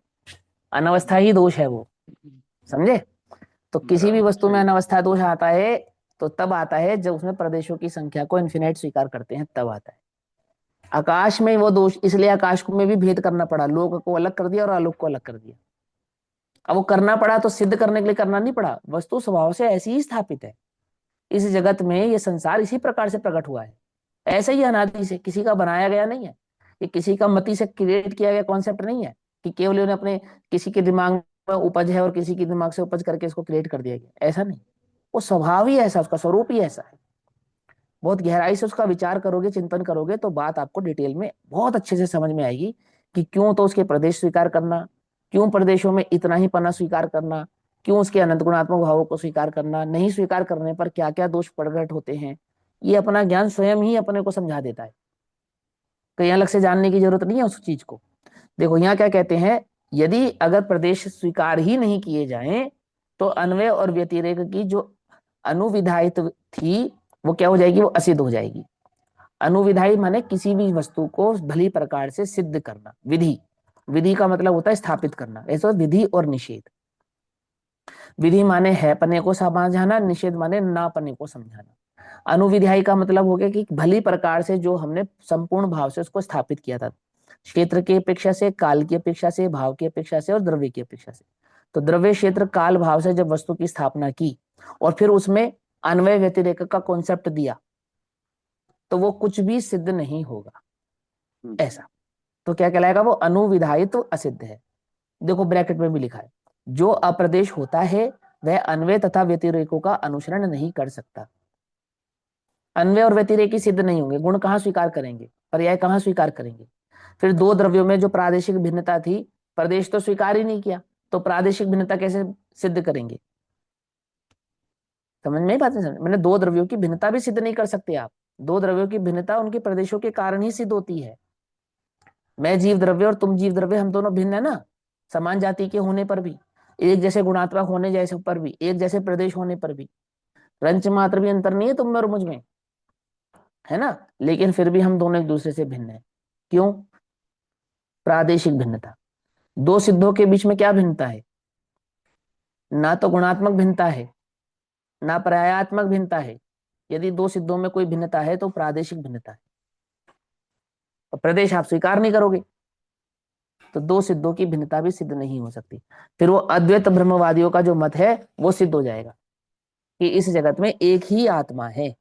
अनवस्था ही दोष है वो, समझे। तो किसी भी वस्तु में अनवस्था दोष आता है, तो तब आता है जब उसमें प्रदेशों की संख्या को इन्फिनाइट स्वीकार करते हैं, तब आता है। आकाश में वो दोष, इसलिए आकाश में भी भेद करना पड़ा, लोक को अलग कर दिया और आलोक को अलग कर दिया। अब वो करना पड़ा तो सिद्ध करने के लिए करना नहीं पड़ा, वस्तु स्वभाव से ऐसी ही स्थापित है। इस जगत में ये संसार इसी प्रकार से प्रकट हुआ है, ऐसे ही अनादि से, किसी का बनाया गया नहीं है। ये किसी का मति से क्रिएट किया गया कॉन्सेप्ट नहीं है कि केवल उन्हें अपने किसी के दिमाग में उपज है और किसी के दिमाग से उपज करके इसको क्रिएट कर दिया गया, ऐसा नहीं। वो स्वभाव ही ऐसा, उसका स्वरूप ही ऐसा है। बहुत गहराई से उसका विचार करोगे, चिंतन करोगे, तो बात आपको डिटेल में बहुत अच्छे से समझ में आएगी कि क्यों तो उसके प्रदेश स्वीकार करना, क्यों प्रदेशों में इतना ही पना स्वीकार करना, क्यों उसके अनंत गुणात्मक भावों को स्वीकार करना, नहीं स्वीकार करने पर क्या क्या दोष प्रकट होते हैं, ये अपना ज्ञान स्वयं ही अपने को समझा देता है। कहीं अलग से जानने की जरूरत नहीं है उस चीज को। देखो यहाँ क्या कहते हैं, यदि अगर प्रदेश स्वीकार ही नहीं किए जाएं तो अन्वय और व्यतिरेक की जो अनुविधायित थी वो क्या हो जाएगी, वो असिद्ध हो जाएगी। अनुविधायी माने किसी भी वस्तु को भली प्रकार से सिद्ध करना। विधि, विधि का मतलब होता है स्थापित करना। ऐसा विधि और निषेध। विधि माने है पने को समझाना, निषेध माने ना पने को समझाना। अनुविधायी का मतलब हो गया कि भली प्रकार से जो हमने संपूर्ण भाव से उसको स्थापित किया था, क्षेत्र की अपेक्षा से, काल की अपेक्षा से, भाव की अपेक्षा से और द्रव्य की अपेक्षा से। तो द्रव्य क्षेत्र काल भाव से जब वस्तु की स्थापना की और फिर उसमें अन्वय व्यतिरेक का कॉन्सेप्ट दिया तो वो कुछ भी सिद्ध नहीं होगा। ऐसा तो क्या कहलाएगा, वो अनुविधायित तो असिद्ध है। देखो ब्रैकेट में भी लिखा है, जो अप्रदेश होता है वह अन्वय तथा व्यतिरेकों का अनुसरण नहीं कर सकता। अन्वय और व्यतिरेकी सिद्ध नहीं होंगे, गुण कहाँ स्वीकार करेंगे, पर्याय कहाँ स्वीकार करेंगे। फिर दो द्रव्यों में जो प्रादेशिक भिन्नता थी, प्रदेश तो स्वीकार ही नहीं किया, तो प्रादेशिक भिन्नता कैसे सिद्ध करेंगे। समझ में ही बात नहीं, समझ मैंने दो द्रव्यों की भिन्नता भी सिद्ध नहीं कर सकते आप। दो द्रव्यों की भिन्नता उनके प्रदेशों के कारण ही सिद्ध होती है। मैं जीव द्रव्य और तुम जीव द्रव्य, हम दोनों भिन्न है ना, समान जाति के होने पर भी, एक जैसे गुणात्मक होने जैसे पर भी, एक जैसे प्रदेश होने पर भी, रंच मात्र भी अंतर नहीं है तुम में और मुझ में, है ना। लेकिन फिर भी हम दोनों एक दूसरे से भिन्न है। क्यों, प्रादेशिक भिन्नता। दो सिद्धों के बीच में क्या भिन्नता है, ना तो गुणात्मक भिन्नता है ना पर्यायात्मक भिन्नता है। यदि दो सिद्धों में कोई भिन्नता है तो प्रादेशिक भिन्नता है, और प्रदेश आप स्वीकार नहीं करोगे तो दो सिद्धों की भिन्नता भी सिद्ध नहीं हो सकती। फिर वो अद्वैत ब्रह्मवादियों का जो मत है वो सिद्ध हो जाएगा कि इस जगत में एक ही आत्मा है।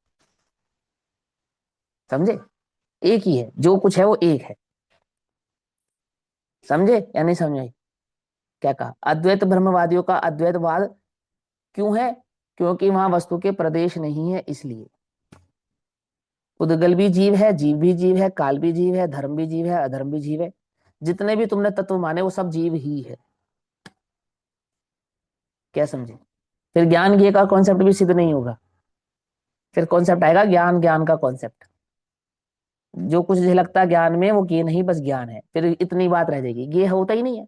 समझे, एक ही है, जो कुछ है वो एक है। समझे या नहीं समझे क्या कहा, अद्वैत ब्रह्मवादियों का अद्वैतवाद क्यों है, क्योंकि वहां वस्तु के प्रदेश नहीं है। इसलिए उद्गल भी जीव है, जीव भी जीव है, काल भी जीव है, धर्म भी जीव है, अधर्म भी जीव है। जितने भी तुमने तत्व माने वो सब जीव ही है। क्या समझे। फिर ज्ञान ज्ञ का कॉन्सेप्ट भी सिद्ध नहीं होगा। फिर कॉन्सेप्ट आएगा ज्ञान, ज्ञान का कॉन्सेप्ट। जो कुछ झलकता ज्ञान में वो ज्ञ नहीं, बस ज्ञान है। फिर इतनी बात रह जाएगी, ज्ञ होता ही नहीं है,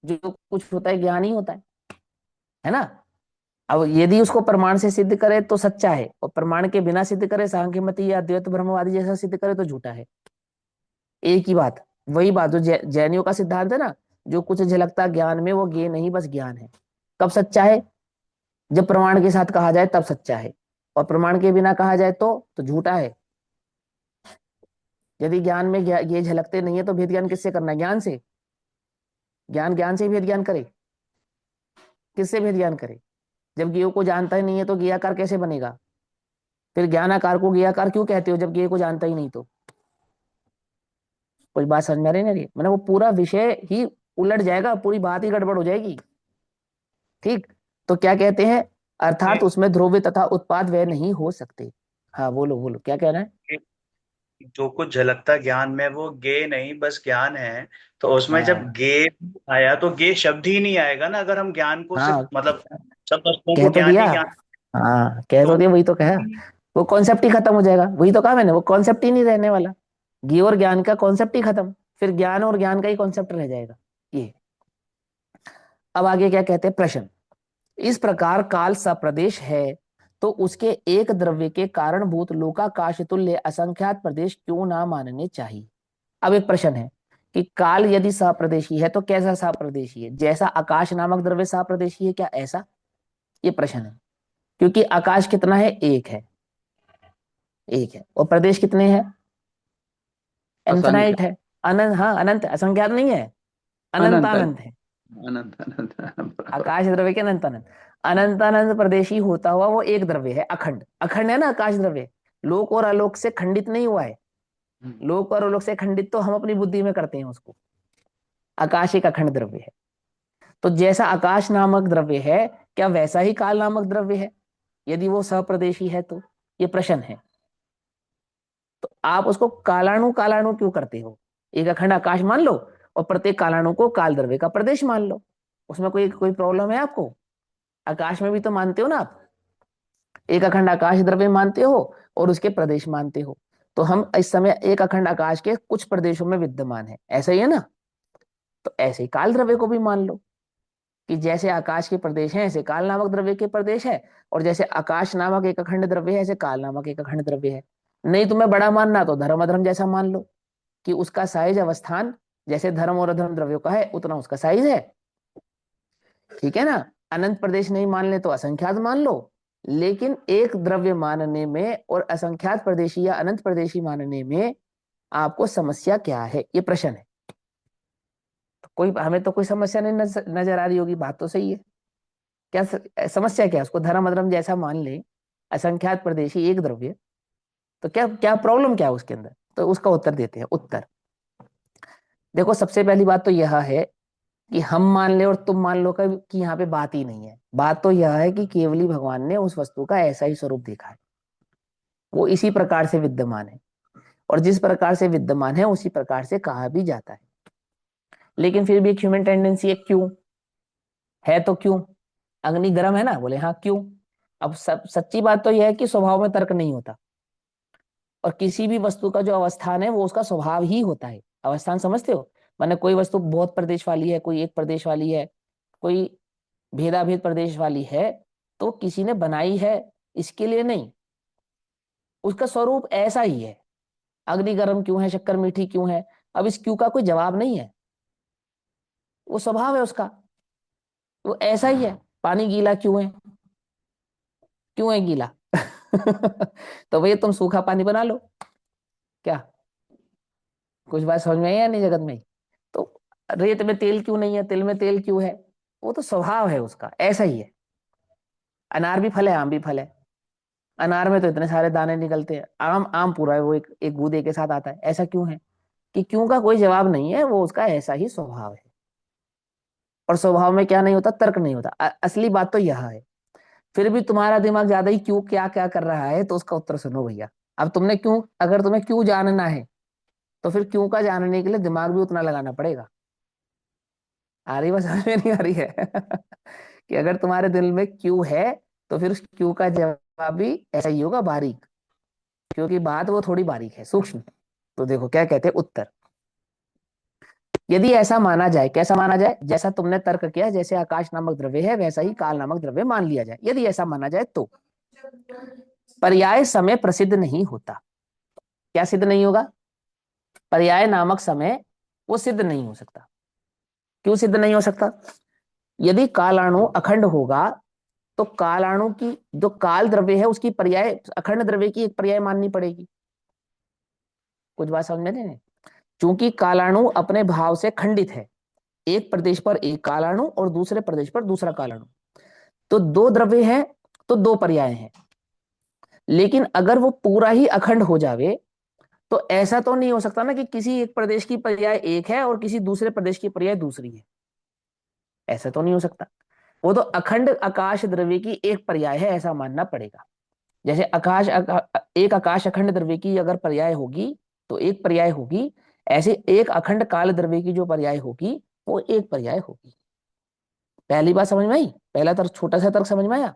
जो कुछ होता है ज्ञान ही होता है ना। अब यदि उसको प्रमाण से सिद्ध करे तो सच्चा है, और प्रमाण के बिना सिद्ध करे, सांख्य मती या अद्वैत ब्रह्मवादी जैसा सिद्ध करे तो झूठा है। एक ही बात, वही बात जो जैनियों का सिद्धांत है ना, जो कुछ झलकता ज्ञान में वो ज्ञ नहीं, बस ज्ञान है। कब सच्चा है, जब प्रमाण के साथ कहा जाए तब सच्चा है, और प्रमाण के बिना कहा जाए तो झूठा है। यदि ज्ञान में ये झलकते नहीं है तो भेद ज्ञान किससे करना है, ज्ञान से। ज्ञान ज्ञान से भेद ज्ञान करे, किससे भेद ज्ञान करे। जब ज्ञेय को जानता ही नहीं है तो ज्ञेयाकार कैसे बनेगा। फिर ज्ञानाकार को ज्ञेयाकार क्यों कहते हो जब ज्ञेय को जानता ही नहीं तो। कुछ बात समझ में आ रही नहीं, मैंने वो पूरा विषय ही उलट जाएगा, पूरी बात ही गड़बड़ हो जाएगी। ठीक, तो क्या कहते हैं, अर्थात उसमें ध्रुव तथा उत्पाद वे नहीं हो सकते। हाँ बोलो बोलो क्या कहना है। जो कुछ झलकता ज्ञान में वो गे नहीं बस ज्ञान है, तो उसमें जब हाँ गे आया तो गे शब्द ही नहीं आएगा ना, अगर हम ज्ञान को सिर्फ हाँ मतलब सब वस्तुओं कह को तो ज्ञान दिया, ही ज्ञान। हाँ कह तो तो दिया, वही तो कहा। वो कॉन्सेप्ट ही खत्म हो जाएगा, वही तो कहा मैंने, वो कॉन्सेप्ट ही नहीं रहने वाला। ज्ञ और ज्ञान का कॉन्सेप्ट ही खत्म, फिर ज्ञान और ज्ञान का ही कॉन्सेप्ट रह जाएगा ये। अब आगे क्या कहते हैं, प्रश्न। इस प्रकार काल सप्रदेश है तो उसके एक द्रव्य के कारणभूत लोकाकाश तुल्य असंख्यात प्रदेश क्यों ना मानने चाहिए। अब एक प्रश्न है कि काल यदि सप्रदेशी है तो कैसा सप्रदेशी है, जैसा आकाश नामक द्रव्य सप्रदेशी है क्या, ऐसा। ये प्रश्न है, क्योंकि आकाश कितना है, एक है, एक है, और प्रदेश कितने हैं, असंख्य, इनफिनाइट है, अनंत। हाँ अनंत, असंख्यात नहीं है, अनंत अनंत अनंत है। अनंत अनंत बराबर। आकाश द्रव्य के अनंत अनंत, अनंत अनंत प्रदेशी होता हुआ वो एक द्रव्य है, अखंड। अखंड है ना आकाश द्रव्य, लोक और आलोक से खंडित नहीं हुआ है। लोक और आलोक से खंडित तो हम अपनी बुद्धि में करते हैं उसको। आकाश एक अखंड द्रव्य है। तो जैसा आकाश नामक द्रव्य है क्या वैसा ही काल नामक द्रव्य है, यदि वो सप्रदेशी है तो। ये प्रश्न है। तो आप उसको कालाणु कालाणु क्यों करते हो, एक अखंड आकाश मान लो और प्रत्येक कालाणु को काल द्रव्य का प्रदेश मान लो, उसमें कोई कोई प्रॉब्लम है आपको? आकाश में भी तो मानते हो ना आप, एक अखंड आकाश द्रव्य मानते हो और उसके प्रदेश मानते हो। तो हम इस समय एक अखंड आकाश के कुछ प्रदेशों में विद्यमान है, ऐसा ही है ना? तो ऐसे ही काल द्रव्य को भी मान लो कि जैसे आकाश के प्रदेश हैं ऐसे काल नामक द्रव्य के प्रदेश है, और जैसे आकाश नामक एक अखंड द्रव्य है ऐसे काल नामक एक अखंड द्रव्य है। नहीं तुम्हें बड़ा मानना तो धर्म अधर्म जैसा मान लो कि उसका साइज अवस्थान जैसे धर्म और अधर्म द्रव्यों का है उतना उसका साइज है, ठीक है ना? अनंत प्रदेश नहीं मान ले तो असंख्यात मान लो, लेकिन एक द्रव्य मानने में और असंख्यात प्रदेशी या अनंत प्रदेशी मानने में आपको समस्या क्या है, ये प्रश्न है। तो कोई हमें तो कोई समस्या नहीं नजर आ रही होगी, बात तो सही है। क्या समस्या क्या है? उसको धर्म अधर्म जैसा मान ले, असंख्यात प्रदेशी एक द्रव्य, तो क्या क्या प्रॉब्लम क्या है उसके अंदर? तो उसका उत्तर देते हैं। उत्तर देखो, सबसे पहली बात तो यह है कि हम मान ले और तुम मान लो का कि यहाँ पे बात ही नहीं है। बात तो यह है कि केवली भगवान ने उस वस्तु का ऐसा ही स्वरूप देखा है, वो इसी प्रकार से विद्यमान है, और जिस प्रकार से विद्यमान है उसी प्रकार से कहा भी जाता है। लेकिन फिर भी एक ह्यूमन टेंडेंसी है, क्यों है? तो क्यों? अग्नि गर्म है ना, बोले हाँ क्यों? अब सच्ची बात तो यह है कि स्वभाव में तर्क नहीं होता, और किसी भी वस्तु का जो अवस्थान है वो उसका स्वभाव ही होता है। अवस्थान समझते हो? माने कोई वस्तु बहुत प्रदेश वाली है, कोई एक प्रदेश वाली है, कोई भेदाभेद प्रदेश वाली है, तो किसी ने बनाई है इसके लिए नहीं, उसका स्वरूप ऐसा ही है। अग्नि गर्म क्यों है, शक्कर मीठी क्यों है, अब इस क्यों का कोई जवाब नहीं है, वो स्वभाव है उसका, वो ऐसा ही है। पानी गीला क्यों है? क्यों है गीला? तो भैया तुम सूखा पानी बना लो, क्या कुछ बात समझ में आई या नहीं जगत में? तो रेत में तेल क्यों नहीं है, तिल में तेल क्यों है? वो तो स्वभाव है उसका, ऐसा ही है। अनार भी फल है, आम भी फल है। अनार में तो इतने सारे दाने निकलते हैं, आम आम पूरा है, वो एक एक गूदे के साथ आता है। ऐसा क्यों है? कि क्यों का कोई जवाब नहीं है, वो उसका ऐसा ही स्वभाव है। और स्वभाव में क्या नहीं होता? तर्क नहीं होता। असली बात तो यह है। फिर भी तुम्हारा दिमाग ज्यादा ही क्यों क्या क्या कर रहा है, तो उसका उत्तर सुनो भैया। अब तुमने क्यों, अगर तुम्हें क्यों जानना है तो फिर क्यों का जानने के लिए दिमाग भी उतना लगाना पड़ेगा। आ रही बस समझ में नहीं आ रही है? कि अगर तुम्हारे दिल में क्यों है तो फिर उस क्यों का जवाब भी ऐसा ही होगा, बारीक, क्योंकि बात वो थोड़ी बारीक है, सूक्ष्म। तो देखो क्या कहते हैं उत्तर। यदि ऐसा माना जाए, कैसा माना जाए? जैसा तुमने तर्क किया, जैसे आकाश नामक द्रव्य है वैसा ही काल नामक द्रव्य मान लिया जाए। यदि ऐसा माना जाए तो पर्याय समय प्रसिद्ध नहीं होता। क्या सिद्ध नहीं होगा? पर्याय नामक समय वो सिद्ध नहीं हो सकता। क्यों सिद्ध नहीं हो सकता? यदि कालाणु अखंड होगा तो कालाणु की जो काल द्रव्य है उसकी पर्याय अखंड द्रव्य की एक पर्याय माननी पड़ेगी। कुछ बात समझ में नहीं? चूंकि कालाणु अपने भाव से खंडित है, एक प्रदेश पर एक कालाणु और दूसरे प्रदेश पर दूसरा कालाणु, तो दो द्रव्य हैं तो दो पर्याय हैं। लेकिन अगर वो पूरा ही अखंड हो जावे तो ऐसा तो नहीं हो सकता ना कि किसी एक प्रदेश की पर्याय एक है और किसी दूसरे प्रदेश की पर्याय दूसरी है। ऐसा तो नहीं हो सकता। वो तो अखंड आकाश द्रव्य की एक पर्याय है, ऐसा मानना पड़ेगा। जैसे एक आकाश अखंड द्रव्य की अगर पर्याय होगी तो एक पर्याय होगी, ऐसे एक अखंड काल द्रव्य की जो पर्याय होगी वो एक पर्याय होगी। पहली बात समझ में आई? पहला तर्क, छोटा सा तर्क समझ में आया?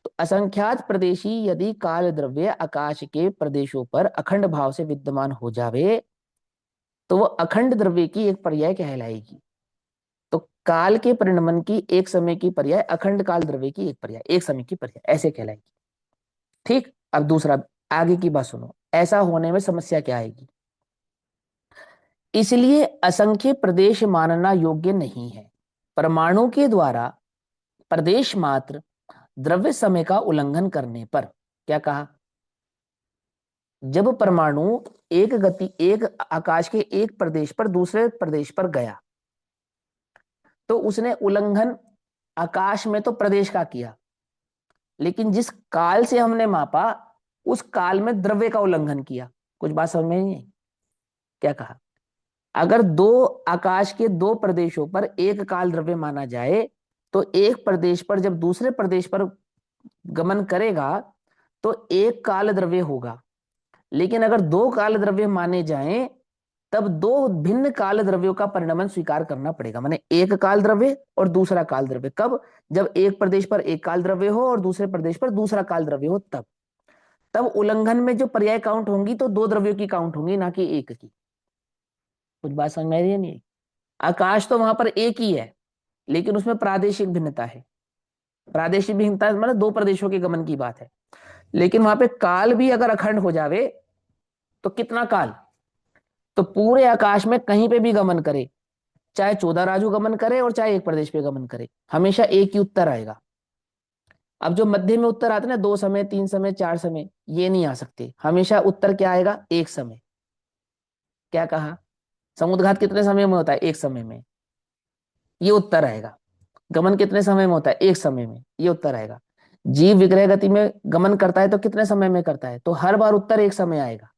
तो असंख्यात प्रदेशी यदि काल द्रव्य आकाश के प्रदेशों पर अखंड भाव से विद्यमान हो जावे तो वो अखंड द्रव्य की एक पर्याय कहलाएगी। तो काल के परिणमन की एक समय की पर्याय अखंड काल द्रव्य की एक पर्याय, एक समय की पर्याय, ऐसे कहलाएगी। ठीक, अब दूसरा, आगे की बात सुनो। ऐसा होने में समस्या क्या आएगी? इसलिए असंख्य प्रदेश मानना योग्य नहीं है। परमाणु के द्वारा प्रदेश मात्र द्रव्य समय का उल्लंघन करने पर, क्या कहा? जब परमाणु एक आकाश के एक प्रदेश पर दूसरे प्रदेश पर गया तो उसने उल्लंघन आकाश में तो प्रदेश का किया, लेकिन जिस काल से हमने मापा उस काल में द्रव्य का उल्लंघन किया। कुछ बात समझ में नहीं आई? क्या कहा? अगर दो आकाश के दो प्रदेशों पर एक काल द्रव्य माना जाए तो एक प्रदेश पर जब दूसरे प्रदेश पर गमन करेगा तो एक काल द्रव्य होगा, लेकिन अगर दो काल द्रव्य माने जाएं तब दो भिन्न काल द्रव्यों का परिणमन स्वीकार करना पड़ेगा। माने एक काल द्रव्य और दूसरा काल द्रव्य। कब? जब एक प्रदेश पर एक काल द्रव्य हो और दूसरे प्रदेश पर दूसरा काल द्रव्य हो, तब तब उल्लंघन में जो पर्याय काउंट होंगी तो दो द्रव्यों की काउंट होंगी, ना कि एक की। कुछ बात समझ में आ रही है? नहीं? आकाश तो वहां पर एक ही है, लेकिन उसमें प्रादेशिक भिन्नता है। प्रादेशिक भिन्नता मतलब दो प्रदेशों के गमन की बात है। लेकिन वहां पे काल भी अगर अखंड हो जावे तो कितना काल? तो पूरे आकाश में कहीं पे भी गमन करे, चाहे 14 राजू गमन करे और चाहे एक प्रदेश पे गमन करे, हमेशा एक ही उत्तर आएगा। अब जो मध्य में उत्तर आते ना, 2 समय, 3 समय, 4 समय, ये नहीं आ सकते। हमेशा उत्तर क्या आएगा? एक समय। क्या कहा? समुद्रघात कितने समय में होता है? एक समय में, ये उत्तर आएगा। गमन कितने समय में होता है? एक समय में, ये उत्तर आएगा। जीव विग्रह गति में गमन करता है तो कितने समय में करता है? तो हर बार उत्तर एक समय आएगा।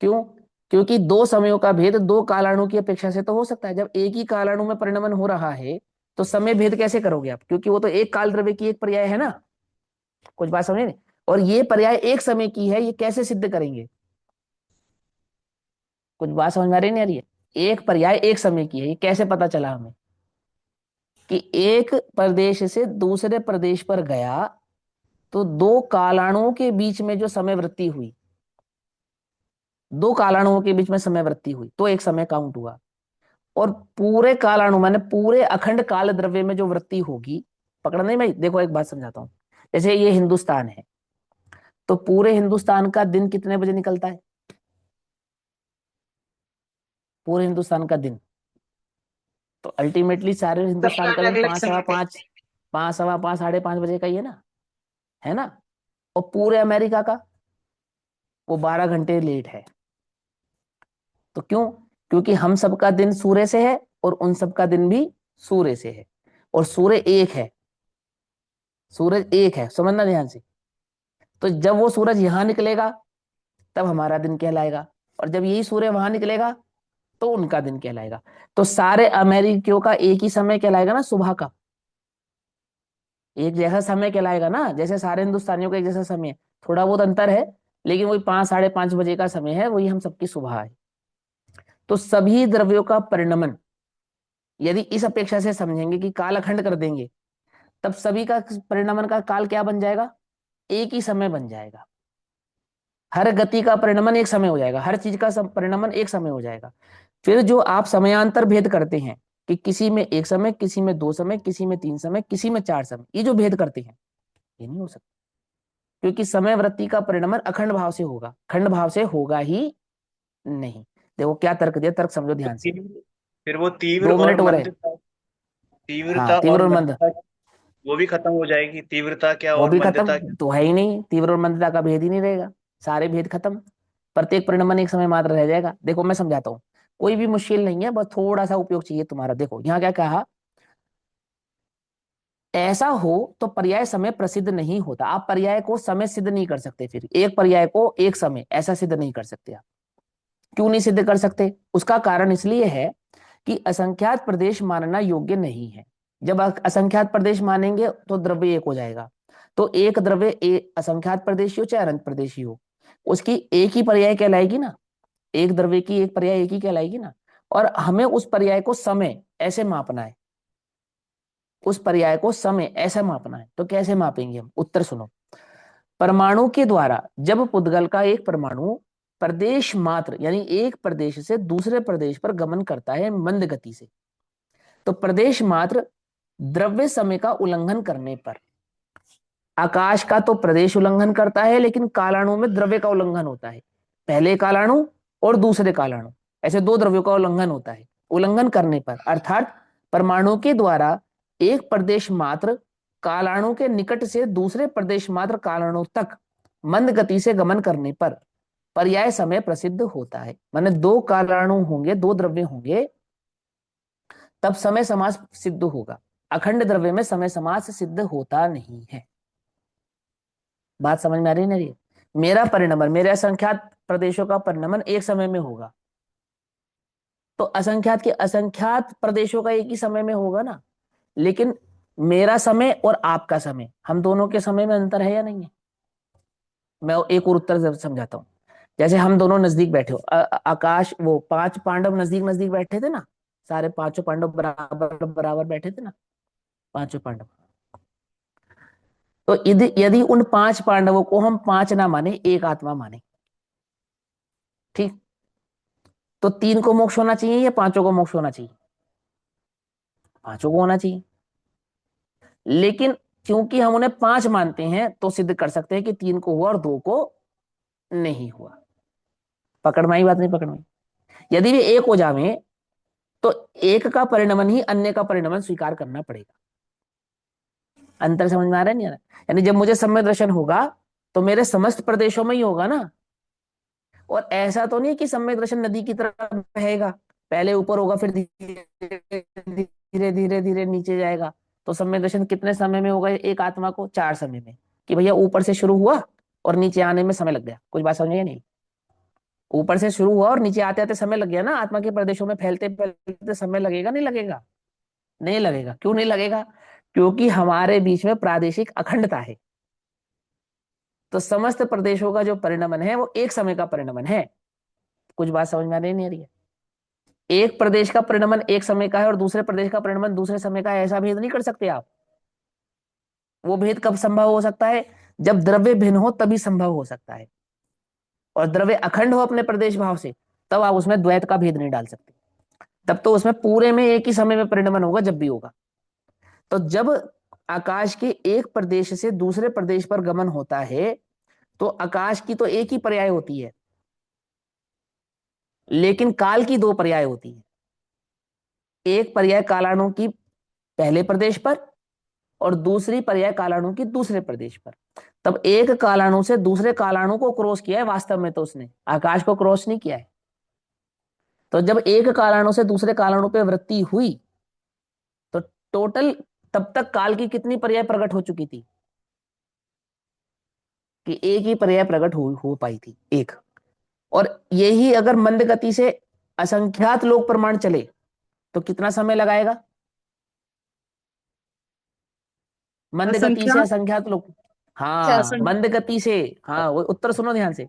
क्यों? क्योंकि दो समयों का भेद दो कालाणु की अपेक्षा से तो हो सकता है। जब एक ही कालाणु में परिणमन हो रहा है तो समय भेद कैसे करोगे आप? क्योंकि वो तो एक काल द्रव्य की एक पर्याय है ना। कुछ बात समझे नहीं? और ये पर्याय एक समय की है, ये कैसे सिद्ध करेंगे? कुछ बात समझ में आ रही नहीं आ रही है? एक पर्याय एक समय की है, ये कैसे पता चला हमें? कि एक प्रदेश से दूसरे प्रदेश पर गया तो दो कालाणुओं के बीच में जो समय वृत्ति हुई, दो कालाणुओं के बीच में समय वृत्ति हुई तो एक समय काउंट हुआ। और पूरे कालाणु माने पूरे अखंड काल द्रव्य में जो वृत्ति होगी, पकड़ नहीं भाई? देखो एक बात समझाता हूं। जैसे ये हिंदुस्तान है, तो पूरे हिंदुस्तान का दिन कितने बजे निकलता है? पूरे हिंदुस्तान का दिन तो अल्टीमेटली सारे हिंदुस्तान का दिन 5, सवा 5, 5, सवा 5, 5:30 बजे का ही है ना, है ना? और पूरे अमेरिका का वो 12 घंटे लेट है। तो क्यों? क्योंकि हम सबका दिन सूर्य से है और उन सबका दिन भी सूर्य से है, और सूर्य एक है। सूरज एक है, समझना ध्यान से। तो जब वो सूरज यहां निकलेगा तब हमारा दिन कहलाएगा, और जब यही सूर्य वहां निकलेगा तो उनका दिन कहलाएगा। तो सारे अमेरिकियों का एक ही समय कहलाएगा ना, सुबह का एक जैसा समय कहलाएगा ना। जैसे सारे हिंदुस्तानियों का एक जैसा समय है, थोड़ा बहुत अंतर है, लेकिन वही 5, 5:30 बजे का समय है, वही हम सबकी सुबह है। तो सभी द्रव्यों का परिणमन यदि इस अपेक्षा से समझेंगे कि काल अखंड कर देंगे, तब सभी का परिणमन का काल क्या बन जाएगा? एक ही समय बन जाएगा। हर गति का परिणमन एक समय हो जाएगा, हर चीज का परिणमन एक समय हो जाएगा। फिर जो आप समयांतर भेद करते हैं कि किसी में एक समय, किसी में 2 समय, किसी में 3 समय, किसी में 4 समय, ये जो भेद करते हैं, ये नहीं हो सकता। क्योंकि समय वृत्ति का परिणमन अखंड भाव से होगा, खंड भाव से होगा ही नहीं। देखो क्या तर्क दिया, तर्क समझो ध्यान से। फिर वो तीव्र 2 मिनट और हो रहे। मंदता, हाँ, तीव्रता तीव्र और और मंद मंदता, वो भी खत्म हो जाएगी। तीव्रता क्या वो और भी मंदता खत्म, क्या? तो है ही नहीं, तीव्र और मंदता का भेद ही नहीं रहेगा, सारे भेद खत्म। प्रत्येक परिणमन एक समय मात्र रह जाएगा। देखो मैं समझाता हूँ, कोई भी मुश्किल नहीं है, बस थोड़ा सा उपयोग चाहिए तुम्हारा। देखो यहाँ क्या कहा, ऐसा हो तो पर्याय समय प्रसिद्ध नहीं होता। आप पर्याय को समय सिद्ध नहीं कर सकते, फिर एक पर्याय को एक समय ऐसा सिद्ध नहीं कर सकते आप। क्यों नहीं सिद्ध कर सकते? उसका कारण इसलिए है कि असंख्यात प्रदेश मानना योग्य नहीं है। जब असंख्यात प्रदेश मानेंगे तो द्रव्य एक हो जाएगा। तो एक द्रव्य असंख्यात प्रदेशी हो चाहे अनंत प्रदेशी हो, उसकी एक ही पर्याय कहलाएगी ना। एक द्रव्य की एक पर्याय एक ही कहलाएगी ना। और हमें उस पर्याय को समय ऐसे मापना है, उस पर्याय को समय ऐसे मापना है। तो कैसे मापेंगे हम? उत्तर सुनो। परमाणु के द्वारा जब पुद्गल का एक परमाणु प्रदेश मात्र यानी एक प्रदेश से दूसरे प्रदेश पर गमन करता है मंद गति से, तो प्रदेश मात्र द्रव्य समय का उल्लंघन करने पर, आकाश का तो प्रदेश उल्लंघन करता है, लेकिन कालाणु में द्रव्य का उल्लंघन होता है। पहले कालाणु और दूसरे कालाणु, ऐसे दो द्रव्यों का उल्लंघन होता है। उल्लंघन करने पर अर्थात परमाणु के द्वारा एक प्रदेश मात्र कालाणु के निकट से दूसरे प्रदेश मात्र कालाणु तक मंद गति से गमन करने पर पर्याय समय प्रसिद्ध होता है। माने दो कालाणु होंगे, दो द्रव्य होंगे, तब समय समास सिद्ध होगा। अखंड द्रव्य में समय समास सिद्ध होता नहीं है। बात समझ में आ रही नहीं? मेरा परिणमन, मेरे असंख्यात प्रदेशों का परिणमन एक समय में होगा, तो असंख्यात के असंख्यात प्रदेशों का एक ही समय में होगा ना। लेकिन मेरा समय और आपका समय, हम दोनों के समय में अंतर है या नहीं है? मैं एक और उत्तर समझाता हूं। जैसे हम दोनों नजदीक बैठे हो, आकाश, वो 5 पांडव नजदीक नजदीक बैठे थे ना, सारे 5 पांडव बराबर बराबर बैठे थे ना, 5 पांडव। तो यदि यदि उन 5 पांडवों को हम 5 ना माने, एक आत्मा माने, ठीक, तो 3 को मोक्ष होना चाहिए या 5 को मोक्ष होना चाहिए? 5 को होना चाहिए। लेकिन क्योंकि हम उन्हें 5 मानते हैं तो सिद्ध कर सकते हैं कि 3 को हुआ और 2 को नहीं हुआ। पकड़ में आई बात, नहीं पकड़ में आई? यदि वे एक हो जावे तो एक का परिणमन ही अन्य का परिणमन स्वीकार करना पड़ेगा। अंतर समझ में आ रहा है, नहीं आ रहा? यानी जब मुझे सम्यक दर्शन होगा तो मेरे समस्त प्रदेशों में ही होगा ना। और ऐसा तो नहीं कि सम्यक दर्शन नदी की तरह बहेगा, पहले ऊपर होगा फिर धीरे धीरे धीरे धीरे नीचे जाएगा। तो सम्यक दर्शन कितने समय में होगा एक आत्मा को? 4 समय में। कि भैया ऊपर से शुरू हुआ और नीचे आने में समय लग गया। कुछ बात समझ में? नहीं, ऊपर से शुरू हुआ और नीचे आते आते समय लग गया ना। आत्मा के प्रदेशों में फैलते फैलते समय लगेगा, नहीं लगेगा? नहीं लगेगा। क्यों नहीं लगेगा? क्योंकि हमारे बीच में प्रादेशिक अखंडता है। तो समस्त प्रदेशों का जो परिणमन है वो एक समय का परिणमन है। कुछ बात समझ में आ रही नहीं आ रही है? एक प्रदेश का परिणमन एक समय का है और दूसरे प्रदेश का परिणमन दूसरे समय का है, ऐसा भेद नहीं कर सकते आप। वो भेद कब संभव हो सकता है? जब द्रव्य भिन्न हो तभी संभव हो सकता है। और द्रव्य अखंड हो अपने प्रदेश भाव से, तब आप उसमें द्वैत का भेद नहीं डाल सकते। तब तो उसमें पूरे में एक ही समय में परिणमन होगा जब भी होगा। तो जब आकाश के एक प्रदेश से दूसरे प्रदेश पर गमन होता है तो आकाश की तो एक ही पर्याय होती है, लेकिन काल की 2 पर्याय होती है। एक पर्याय कालाणु की पहले प्रदेश पर और दूसरी पर्याय कालाणु की दूसरे प्रदेश पर। तब एक कालाणु से दूसरे कालाणु को क्रॉस किया है वास्तव में, तो उसने आकाश को क्रॉस नहीं किया है। तो जब एक कालाणु से दूसरे कालाणु पे वृत्ति हुई तो टोटल तब तक काल की कितनी पर्याय प्रकट हो चुकी थी? कि एक ही पर्याय प्रकट हो पाई थी, एक। और यही अगर मंद गति से असंख्यात लोक प्रमाण चले तो कितना समय लगाएगा? मंद गति से असंख्यात। असंख्यात लोक, अच्छा, हाँ मंद गति से, हाँ वो उत्तर सुनो ध्यान से।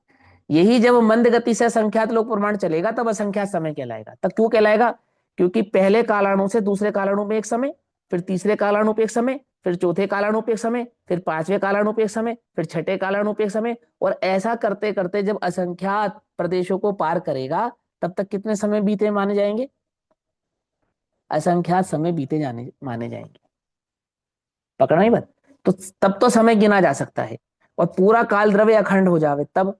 यही जब मंद गति से असंख्यात लोक प्रमाण चलेगा तब असंख्यात समय कहलाएगा। तब क्यों कहलाएगा? क्योंकि पहले कालाणु से दूसरे कालाणु में एक समय, फिर तीसरे कालाणु पे एक समय, फिर चौथे कालाणु पे एक समय, फिर 5वें कालाणु पे एक समय, फिर छठे कालाणु पे एक समय, और ऐसा करते करते जब असंख्यात प्रदेशों को पार करेगा तब तक कितने समय बीते माने जाएंगे? असंख्यात समय बीते जाने माने जाएंगे। पकड़ा नहीं बात? तो तब तो समय गिना जा सकता है। और पूरा काल द्रव्य अखंड हो जावे तब,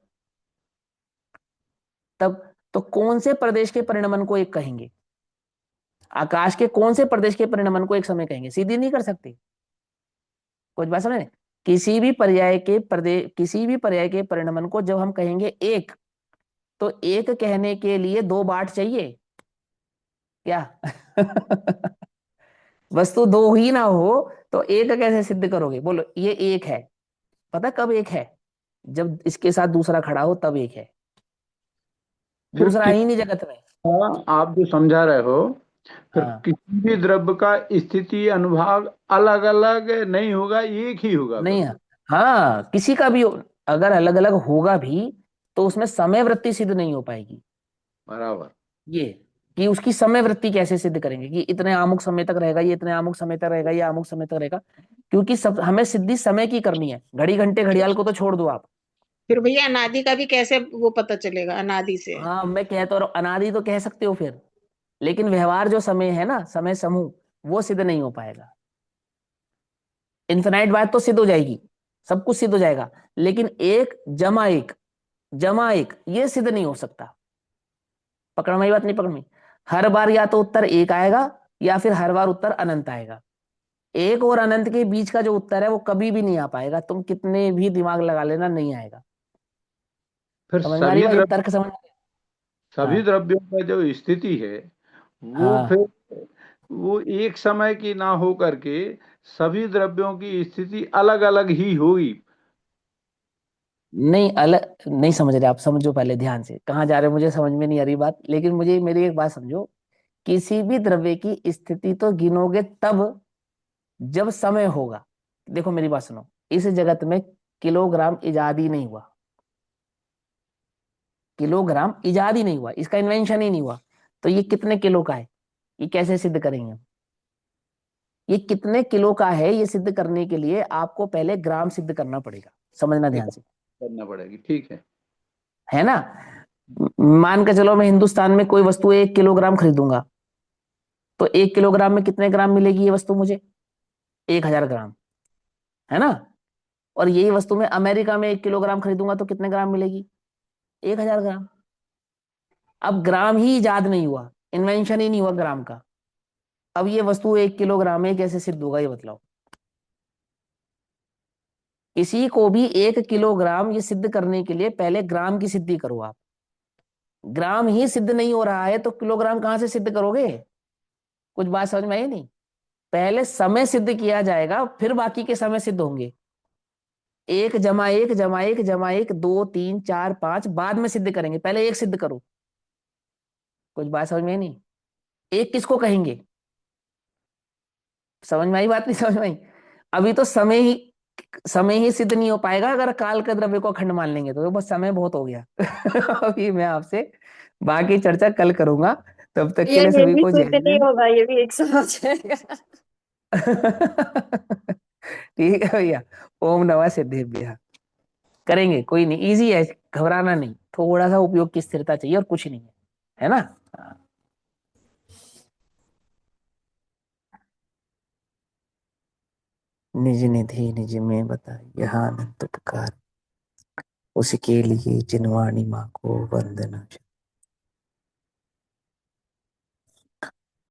तब तो कौन से प्रदेश के परिणमन को एक कहेंगे? आकाश के कौन से प्रदेश के परिणमन को एक समय कहेंगे? सीधी नहीं कर सकते। कुछ बात समझ? किसी भी पर्याय के परिणमन को जब हम कहेंगे एक, तो एक कहने के लिए 2 बाट चाहिए क्या? वस्तु 2 ही ना हो तो एक कैसे सिद्ध करोगे? बोलो ये एक है। पता कब एक है? जब इसके साथ दूसरा खड़ा हो तब एक है। फिर दूसरा है ही नहीं जगत में। आप जो समझा रहे हो, फिर हाँ, किसी भी द्रव्य का स्थिति अनुभाग अलग अलग नहीं होगा, एक ही होगा फिर नहीं है। वो। हाँ, किसी का भी अगर अलग अलग होगा भी तो उसमें समय वृत्ति सिद्ध नहीं हो पाएगी। बराबर। ये कि उसकी समय वृत्ति कैसे सिद्ध करेंगे कि इतने आमुक समय तक रहेगा, ये इतने आमुक समय तक रहेगा, ये आमुक समय तक रहेगा? क्योंकि सब हमें सिद्धि समय की करनी है। घड़ी घंटे घड़ियाल को तो छोड़ दो आप। फिर भैया अनादि का भी कैसे वो पता चलेगा अनादि से? हाँ, मैं कहता हूँ अनादि तो कह सकते हो फिर, लेकिन व्यवहार जो समय है ना, समय समूह, वो सिद्ध नहीं हो पाएगा। इन्फिनाइट बात तो सिद्ध हो जाएगी, सब कुछ सिद्ध हो जाएगा, लेकिन एक जमा एक ये सिद्ध नहीं हो सकता। पकड़ में आई बात, नहीं पकड़ में? हर बार या तो उत्तर एक आएगा या फिर हर बार उत्तर अनंत आएगा। एक और अनंत के बीच का जो उत्तर है वो कभी भी नहीं आ पाएगा, तुम कितने भी दिमाग लगा लेना, नहीं आएगा। फिर समझ में आ रही बात? ये तर्क समझ में? सभी हाँ, द्रव्यों का जो स्थिति है वो हाँ। फिर वो एक समय की ना हो करके सभी द्रव्यों की स्थिति अलग अलग ही होगी। नहीं, अलग नहीं समझ रहे आप, समझो पहले ध्यान से, कहाँ जा रहे हो मुझे समझ में नहीं आ रही बात, लेकिन मुझे मेरी एक बात समझो। किसी भी द्रव्य की स्थिति तो गिनोगे तब जब समय होगा। देखो मेरी बात सुनो, इस जगत में किलोग्राम इजाद ही नहीं हुआ। किलोग्राम इजाद ही नहीं हुआ, इसका इन्वेंशन ही नहीं हुआ, तो ये कितने किलो का है, ये कैसे सिद्ध करेंगे हम? ये कितने किलो का है, ये सिद्ध करने के लिए आपको पहले ग्राम सिद्ध करना पड़ेगा, समझना ध्यान से, करना पड़ेगी, ठीक है। है ना। मान के चलो मैं हिंदुस्तान में कोई वस्तु 1 किलोग्राम खरीदूंगा, तो 1 किलोग्राम में कितने ग्राम मिलेगी ये वस्तु मुझे? 1000 ग्राम, है ना। और यही वस्तु मैं अमेरिका में 1 किलोग्राम खरीदूंगा तो कितने ग्राम मिलेगी? 1000 ग्राम। अब ग्राम ही इजाद नहीं हुआ, इन्वेंशन ही नहीं हुआ ग्राम का, अब ये वस्तु 1 किलोग्राम में कैसे सिद्ध होगा, ये बतलाओ। किसी को भी 1 किलोग्राम ये सिद्ध करने के लिए पहले ग्राम की सिद्धि करो आप। ग्राम ही सिद्ध नहीं हो रहा है तो किलोग्राम कहां से सिद्ध करोगे? कुछ बात समझ में आई नहीं? पहले समय सिद्ध किया जाएगा, फिर बाकी के समय सिद्ध होंगे। 1 + 1 + 1 + 1 2 3 4 5 बाद में सिद्ध करेंगे, पहले एक सिद्ध करो। कुछ बात समझ में आई नहीं? एक किसको कहेंगे? समझ में आई बात, नहीं समझ में आई? अभी तो समय ही सिद्ध नहीं हो पाएगा, अगर काल के द्रव्य को अखंड मान लेंगे तो बस समय बहुत हो गया। अभी मैं आपसे बाकी चर्चा कल करूंगा, तब तक के यार लिए ये सभी भी को जय सिद्ध नहीं हिंद। होगा, ये भी एक समझ जाएगा। ठीक है भैया, ओम नमः सिद्धेभ्यः। करेंगे, कोई नहीं, इजी है, घबराना नहीं, थोड़ा सा उपयोग की स्थिरता चाहिए और कुछ नहीं है ना। हाँ। निज निधि निज में बता, यहाँ अनंत उपकार, उसके लिए जिनवाणी माँ को वंदना।